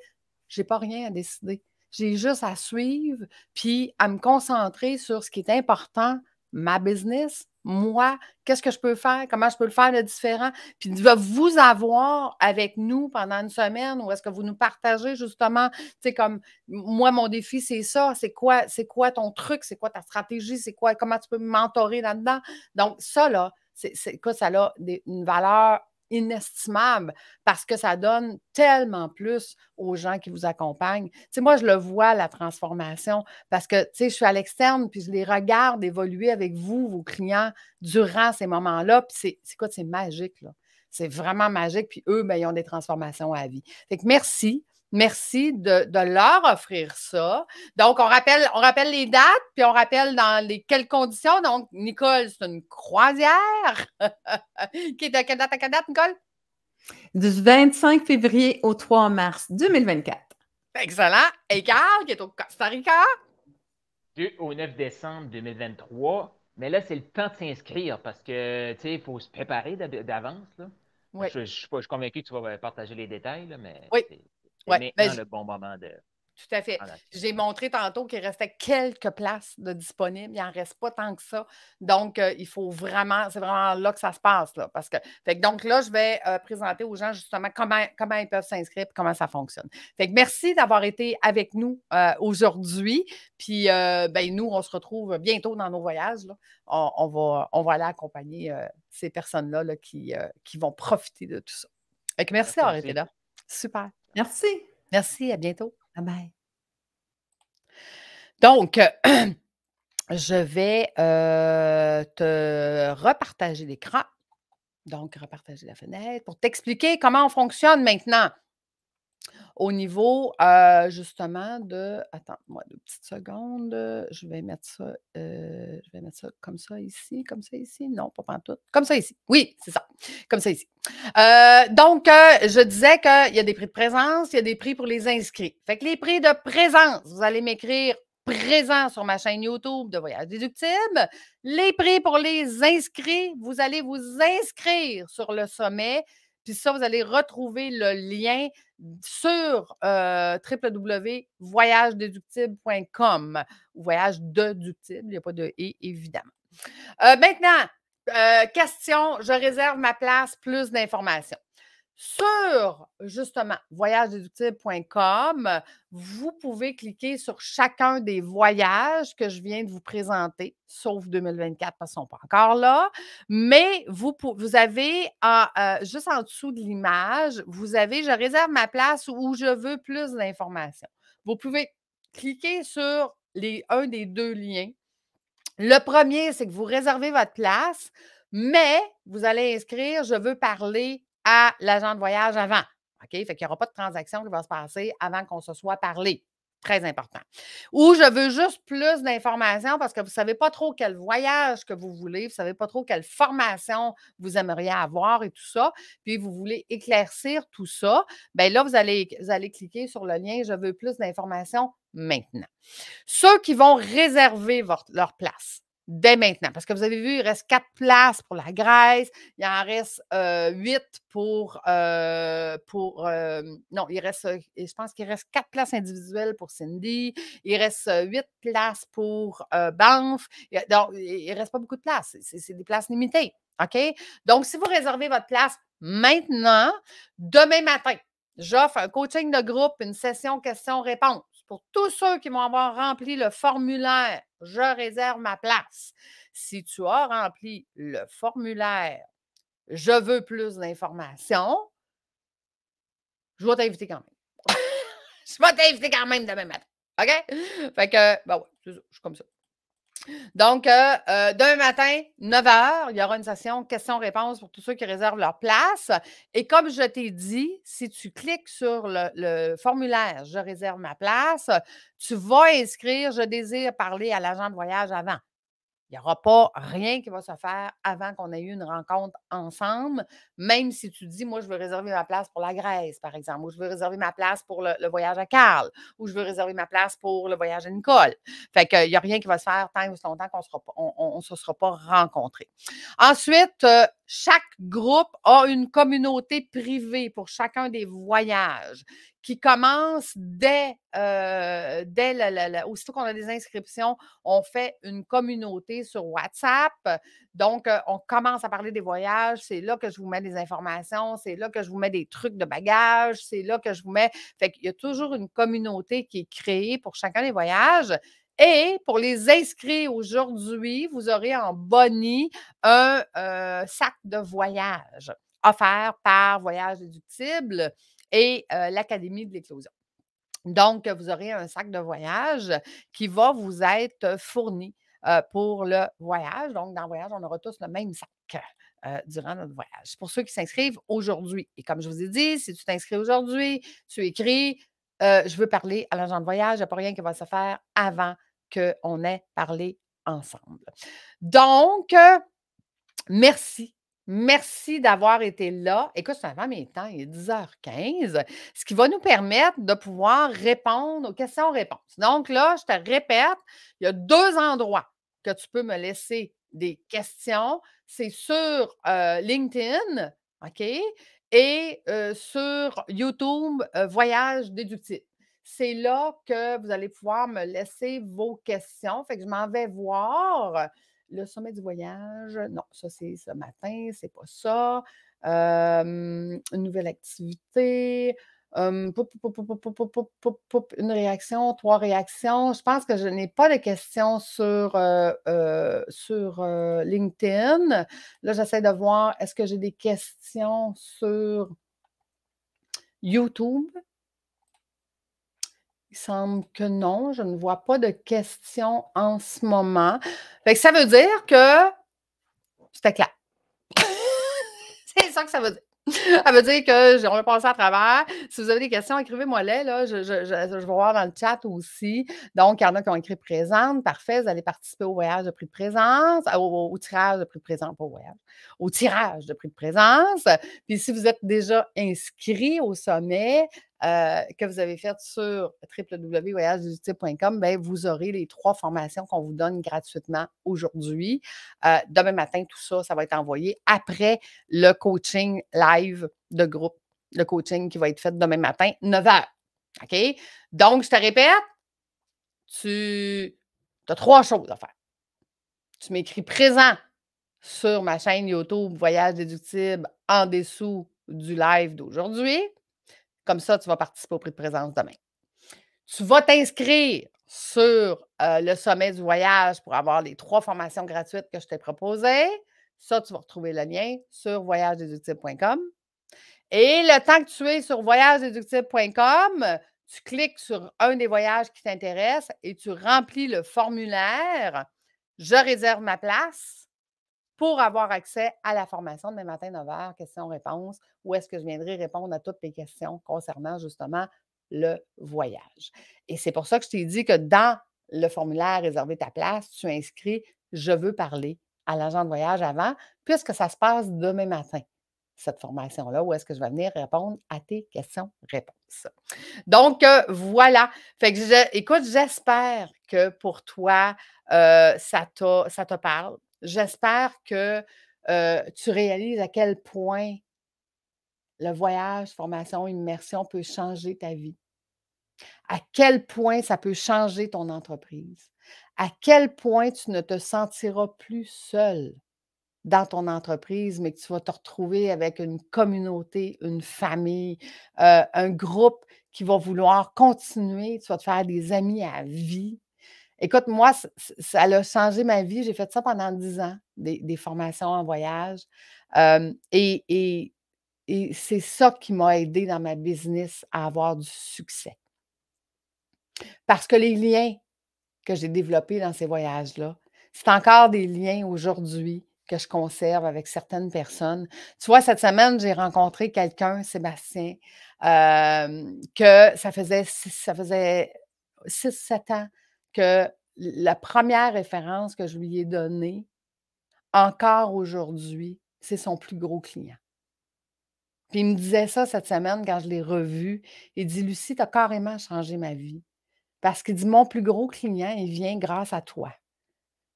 j'ai pas rien à décider. J'ai juste à suivre, puis à me concentrer sur ce qui est important, ma business, moi, qu'est-ce que je peux faire, comment je peux le faire de différent, puis de vous avoir avec nous pendant une semaine où est-ce que vous nous partagez justement, tu sais, comme moi, mon défi, c'est ça, c'est quoi ton truc, c'est quoi ta stratégie, comment tu peux me mentorer là-dedans. Donc, ça, là, ça a une valeur inestimable parce que ça donne tellement plus aux gens qui vous accompagnent. Tu sais, moi, je le vois, la transformation, parce que, tu sais, je suis à l'externe, puis je les regarde évoluer avec vous, vos clients, durant ces moments-là, puis c'est magique, là. C'est vraiment magique, puis eux, bien, ils ont des transformations à vie. Fait que merci. Merci de leur offrir ça. Donc, on rappelle les dates, puis on rappelle dans quelles conditions. Donc, Nicole, c'est une croisière. Qui est de quelle date à quelle date, Nicole? Du 25 février au 3 mars 2024. Excellent. Et Carl, qui est au Costa Rica? 2 au 9 décembre 2023. Mais là, c'est le temps de s'inscrire parce que, tu sais, il faut se préparer d'avance, là. Oui. Je suis convaincu que tu vas partager les détails, là, mais oui. c'est maintenant le bon moment de... Tout à fait. J'ai montré tantôt qu'il restait quelques places de disponibles. Il n'en reste pas tant que ça. Donc, il faut vraiment, c'est vraiment là que ça se passe. Là, donc là, je vais présenter aux gens justement comment ils peuvent s'inscrire et comment ça fonctionne. Fait que merci d'avoir été avec nous aujourd'hui. Puis, nous, on se retrouve bientôt dans nos voyages. Là. On va aller accompagner ces personnes-là là, qui vont profiter de tout ça. Fait que merci d'avoir été là. Super. Merci. Merci, à bientôt. Bye bye. Donc, je vais te repartager l'écran. Donc, repartager la fenêtre pour t'expliquer comment on fonctionne maintenant. au niveau, justement de attends-moi 2 petites secondes, je vais mettre ça comme ça ici, comme ça ici. Non, pas pantoute. Comme ça ici. Oui, c'est ça, comme ça ici. Donc, je disais qu'il y a des prix de présence, il y a des prix pour les inscrits. Fait que les prix de présence, vous allez m'écrire présent sur ma chaîne YouTube de Voyage Déductible. Les prix pour les inscrits, vous allez vous inscrire sur le sommet. Puis ça, vous allez retrouver le lien sur www.voyagedéductible.com ou voyage déductible, il n'y a pas de « et » évidemment. Maintenant, question, je réserve ma place, plus d'informations. Sur, justement, voyagedéductible.com, vous pouvez cliquer sur chacun des voyages que je viens de vous présenter, sauf 2024 parce qu'ils ne sont pas encore là. Mais vous avez, juste en dessous de l'image, vous avez « Je réserve ma place » ou « Je veux plus d'informations ». Vous pouvez cliquer sur un des deux liens. Le premier, c'est que vous réservez votre place, mais vous allez inscrire « Je veux parler à l'agent de voyage avant ». OK? Fait qu'il n'y aura pas de transaction qui va se passer avant qu'on se soit parlé. Très important. Ou je veux juste plus d'informations parce que vous ne savez pas trop quel voyage que vous voulez, vous ne savez pas trop quelle formation vous aimeriez avoir et tout ça, puis vous voulez éclaircir tout ça. Bien là, vous allez cliquer sur le lien « Je veux plus d'informations maintenant ». Ceux qui vont réserver leur place dès maintenant, parce que vous avez vu, il reste 4 places pour la Grèce, il en reste 8 non, je pense qu'il reste 4 places individuelles pour Cindy, il reste 8 places pour Banff, donc il ne reste pas beaucoup de places, c'est des places limitées, OK? Donc, si vous réservez votre place maintenant, demain matin, j'offre un coaching de groupe, une session questions-réponses. Pour tous ceux qui vont avoir rempli le formulaire, je réserve ma place. Si tu as rempli le formulaire, je veux plus d'informations, je vais t'inviter quand même. Je vais t'inviter quand même demain matin. OK? Fait que, ben ouais, c'est ça, je suis comme ça. Donc, demain matin, 9h, il y aura une session questions-réponses pour tous ceux qui réservent leur place. Et comme je t'ai dit, si tu cliques sur le formulaire « Je réserve ma place », tu vas inscrire « Je désire parler à l'agent de voyage avant ». Il n'y aura pas rien qui va se faire avant qu'on ait eu une rencontre ensemble, même si tu dis, moi, je veux réserver ma place pour la Grèce, par exemple, ou je veux réserver ma place pour le voyage à Carl, ou je veux réserver ma place pour le voyage à Nicole. Fait qu'il n'y a rien qui va se faire tant et aussi longtemps qu'on ne se sera pas rencontrés. Ensuite, chaque groupe a une communauté privée pour chacun des voyages qui commence aussitôt qu'on a des inscriptions, on fait une communauté sur WhatsApp. Donc, on commence à parler des voyages. C'est là que je vous mets des informations. C'est là que je vous mets des trucs de bagages. C'est là que je vous mets... Fait qu'il y a toujours une communauté qui est créée pour chacun des voyages. Et pour les inscrits aujourd'hui, vous aurez en boni un sac de voyage offert par Voyage Déductible et l'Académie de l'éclosion. Donc, vous aurez un sac de voyage qui va vous être fourni pour le voyage. Donc, dans le voyage, on aura tous le même sac durant notre voyage. Pour ceux qui s'inscrivent aujourd'hui. Et comme je vous ai dit, si tu t'inscris aujourd'hui, tu écris « Je veux parler à l'agent de voyage », il n'y a pas rien qui va se faire avant qu'on ait parlé ensemble. Donc, merci. Merci d'avoir été là. Écoute, c'est avant mes temps, il est 10h15, ce qui va nous permettre de pouvoir répondre aux questions-réponses. Donc là, je te répète, il y a 2 endroits que tu peux me laisser des questions. C'est sur LinkedIn, OK? Et sur YouTube, Voyage Déductible. C'est là que vous allez pouvoir me laisser vos questions. Fait que je m'en vais voir. Le sommet du voyage, non, ça c'est ce matin, c'est pas ça. Une nouvelle activité. Une réaction, 3 réactions. Je pense que je n'ai pas de questions sur LinkedIn. Là, j'essaie de voir, est-ce que j'ai des questions sur YouTube? Il semble que non, je ne vois pas de questions en ce moment. Fait que ça veut dire que c'était clair. C'est ça que ça veut dire. Ça veut dire que on va passer à travers. Si vous avez des questions, écrivez-moi les, là. Je vais voir dans le chat aussi. Donc, il y en a qui ont écrit présente. Parfait. Vous allez participer au voyage de prix de présence, au tirage de prix de présence, pas au voyage, au tirage de prix de présence. Puis si vous êtes déjà inscrit au sommet, que vous avez fait sur www.voyagesdutip.com, bien, vous aurez les 3 formations qu'on vous donne gratuitement aujourd'hui. Demain matin, tout ça, ça va être envoyé après le coaching live de groupe, le coaching qui va être fait demain matin, 9 h. OK? Donc, je te répète, tu as 3 choses à faire. Tu m'écris présent sur ma chaîne YouTube Voyage déductible en dessous du live d'aujourd'hui. Comme ça, tu vas participer au prix de présence demain. Tu vas t'inscrire sur le sommet du voyage pour avoir les 3 formations gratuites que je t'ai proposées. Ça, tu vas retrouver le lien sur voyagesdéductible.com. Et le temps que tu es sur voyagesdéductible.com, tu cliques sur un des voyages qui t'intéresse et tu remplis le formulaire « Je réserve ma place » pour avoir accès à la formation demain matin 9 h, questions-réponses, où est-ce que je viendrai répondre à toutes les questions concernant justement le voyage. Et c'est pour ça que je t'ai dit que dans le formulaire réserver ta place, tu inscris « Je veux parler » à l'agent de voyage avant, puisque ça se passe demain matin, cette formation-là, où est-ce que je vais venir répondre à tes questions-réponses. Donc, voilà. Fait que écoute, j'espère que pour toi, ça te parle. J'espère que tu réalises à quel point le voyage, formation, immersion peut changer ta vie. À quel point ça peut changer ton entreprise. À quel point tu ne te sentiras plus seul dans ton entreprise, mais que tu vas te retrouver avec une communauté, une famille, un groupe qui va vouloir continuer. Tu vas te faire des amis à vie. Écoute, moi, ça a changé ma vie. J'ai fait ça pendant 10 ans, des formations en voyage. Et c'est ça qui m'a aidé dans ma business à avoir du succès. Parce que les liens que j'ai développés dans ces voyages-là, c'est encore des liens aujourd'hui que je conserve avec certaines personnes. Tu vois, cette semaine, j'ai rencontré quelqu'un, Sébastien, que ça faisait 6-7 ans que la première référence que je lui ai donnée, encore aujourd'hui, c'est son plus gros client. Puis il me disait ça cette semaine quand je l'ai revu. Il dit: «Lucie, tu as carrément changé ma vie. Parce qu'il dit: "Mon plus gros client, il vient grâce à toi"».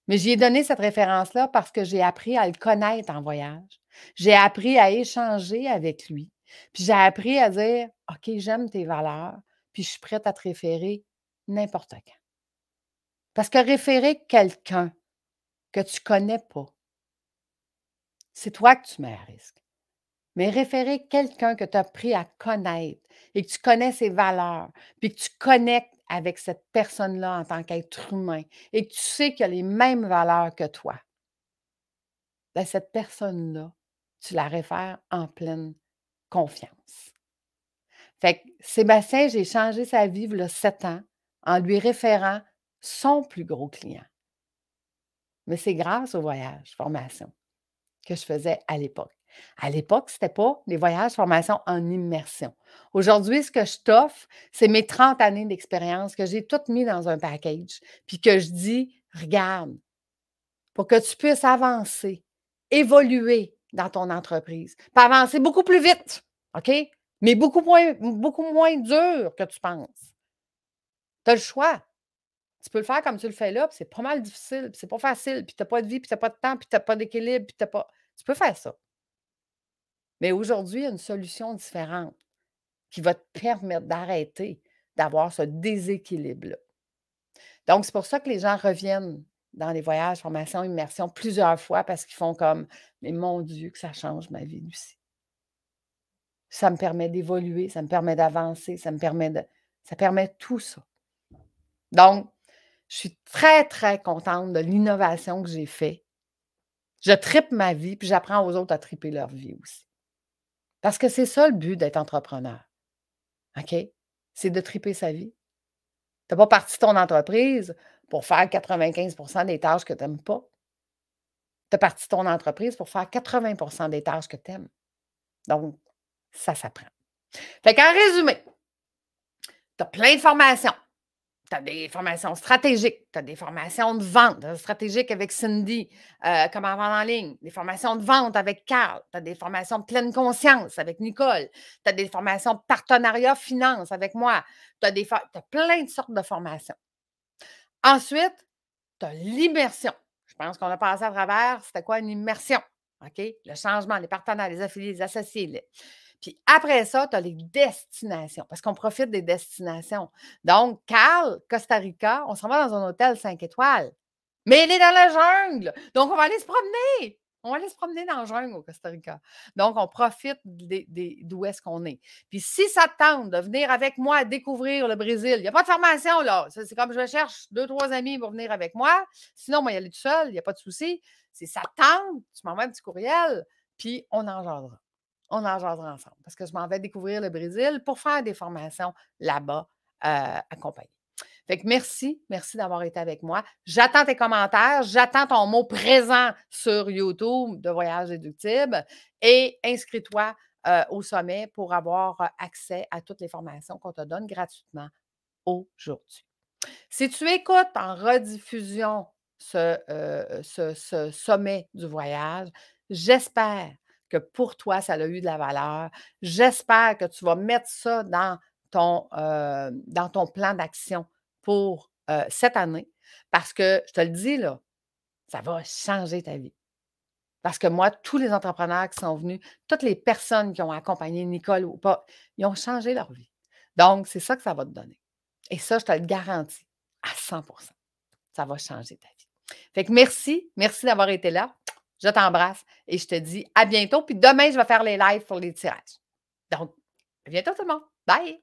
Mais j'y ai donné cette référence-là parce que j'ai appris à le connaître en voyage. J'ai appris à échanger avec lui. Puis j'ai appris à dire: «OK, j'aime tes valeurs, puis je suis prête à te référer n'importe quand». Parce que référer quelqu'un que tu ne connais pas, c'est toi que tu mets à risque. Mais référer quelqu'un que tu as appris à connaître et que tu connais ses valeurs, puis que tu connectes avec cette personne-là en tant qu'être humain et que tu sais qu'il a les mêmes valeurs que toi, bien, cette personne-là, tu la réfères en pleine confiance. Fait que Sébastien, j'ai changé sa vie il y a 7 ans en lui référant son plus gros client. Mais c'est grâce au voyage, formation, que je faisais à l'époque. À l'époque, ce n'était pas des voyages, formation en immersion. Aujourd'hui, ce que je t'offre, c'est mes 30 années d'expérience que j'ai toutes mis dans un package, puis que je dis: «Regarde, pour que tu puisses avancer, évoluer dans ton entreprise, puis avancer beaucoup plus vite, OK? Mais beaucoup moins dur que tu penses. Tu as le choix. Tu peux le faire comme tu le fais là, puis c'est pas mal difficile, puis c'est pas facile, puis tu as pas de vie, puis tu as pas de temps, puis tu as pas d'équilibre, puis tu pas tu peux faire ça. Mais aujourd'hui, il y a une solution différente qui va te permettre d'arrêter d'avoir ce déséquilibre-là. Donc, c'est pour ça que les gens reviennent dans les voyages, formations, immersions plusieurs fois parce qu'ils font comme: «Mais mon Dieu, que ça change ma vie, Lucie. Ça me permet d'évoluer, ça me permet d'avancer, ça permet tout ça». Donc, je suis très, très contente de l'innovation que j'ai fait. Je tripe ma vie, puis j'apprends aux autres à triper leur vie aussi. Parce que c'est ça le but d'être entrepreneur, OK? C'est de triper sa vie. Tu n'as pas parti ton entreprise pour faire 95 des tâches que tu n'aimes pas. Tu as parti ton entreprise pour faire 80 des tâches que tu aimes. Donc, ça s'apprend. Fait qu'en résumé, tu as plein de formations. Tu as des formations stratégiques, tu as des formations de vente stratégiques avec Cindy, comment vendre en ligne, des formations de vente avec Carl, tu as des formations de pleine conscience avec Nicole, tu as des formations de partenariat finance avec moi, tu as plein de sortes de formations. Ensuite, tu as l'immersion. Je pense qu'on a passé à travers, c'était quoi une immersion? OK? Le changement, les partenaires, les affiliés, les associés. Puis après ça, tu as les destinations, parce qu'on profite des destinations. Donc, Carl, Costa Rica, on s'en va dans un hôtel 5 étoiles. Mais il est dans la jungle. Donc, on va aller se promener. On va aller se promener dans la jungle au Costa Rica. Donc, on profite d'où est-ce qu'on est. Puis, si ça te tente de venir avec moi découvrir le Brésil, il n'y a pas de formation, là. C'est comme je cherche 2-3 amis pour venir avec moi. Sinon, moi, y aller tout seul, il n'y a pas de souci. Si ça te tente, tu m'envoies un petit courriel, puis on en jasera. On en jasera ensemble parce que je m'en vais découvrir le Brésil pour faire des formations là-bas accompagnées. Fait que merci d'avoir été avec moi. J'attends tes commentaires, j'attends ton mot présent sur YouTube de Voyage Déductible et inscris-toi au sommet pour avoir accès à toutes les formations qu'on te donne gratuitement aujourd'hui. Si tu écoutes en rediffusion ce sommet du voyage, j'espère que pour toi, ça a eu de la valeur. J'espère que tu vas mettre ça dans ton plan d'action pour cette année parce que, je te le dis, là, ça va changer ta vie. Parce que moi, tous les entrepreneurs qui sont venus, toutes les personnes qui ont accompagné Nicole ou pas, ils ont changé leur vie. Donc, c'est ça que ça va te donner. Et ça, je te le garantis à 100 %. Ça va changer ta vie. Fait que merci d'avoir été là. Je t'embrasse et je te dis à bientôt. Puis demain, je vais faire les lives pour les tirages. Donc, à bientôt tout le monde. Bye!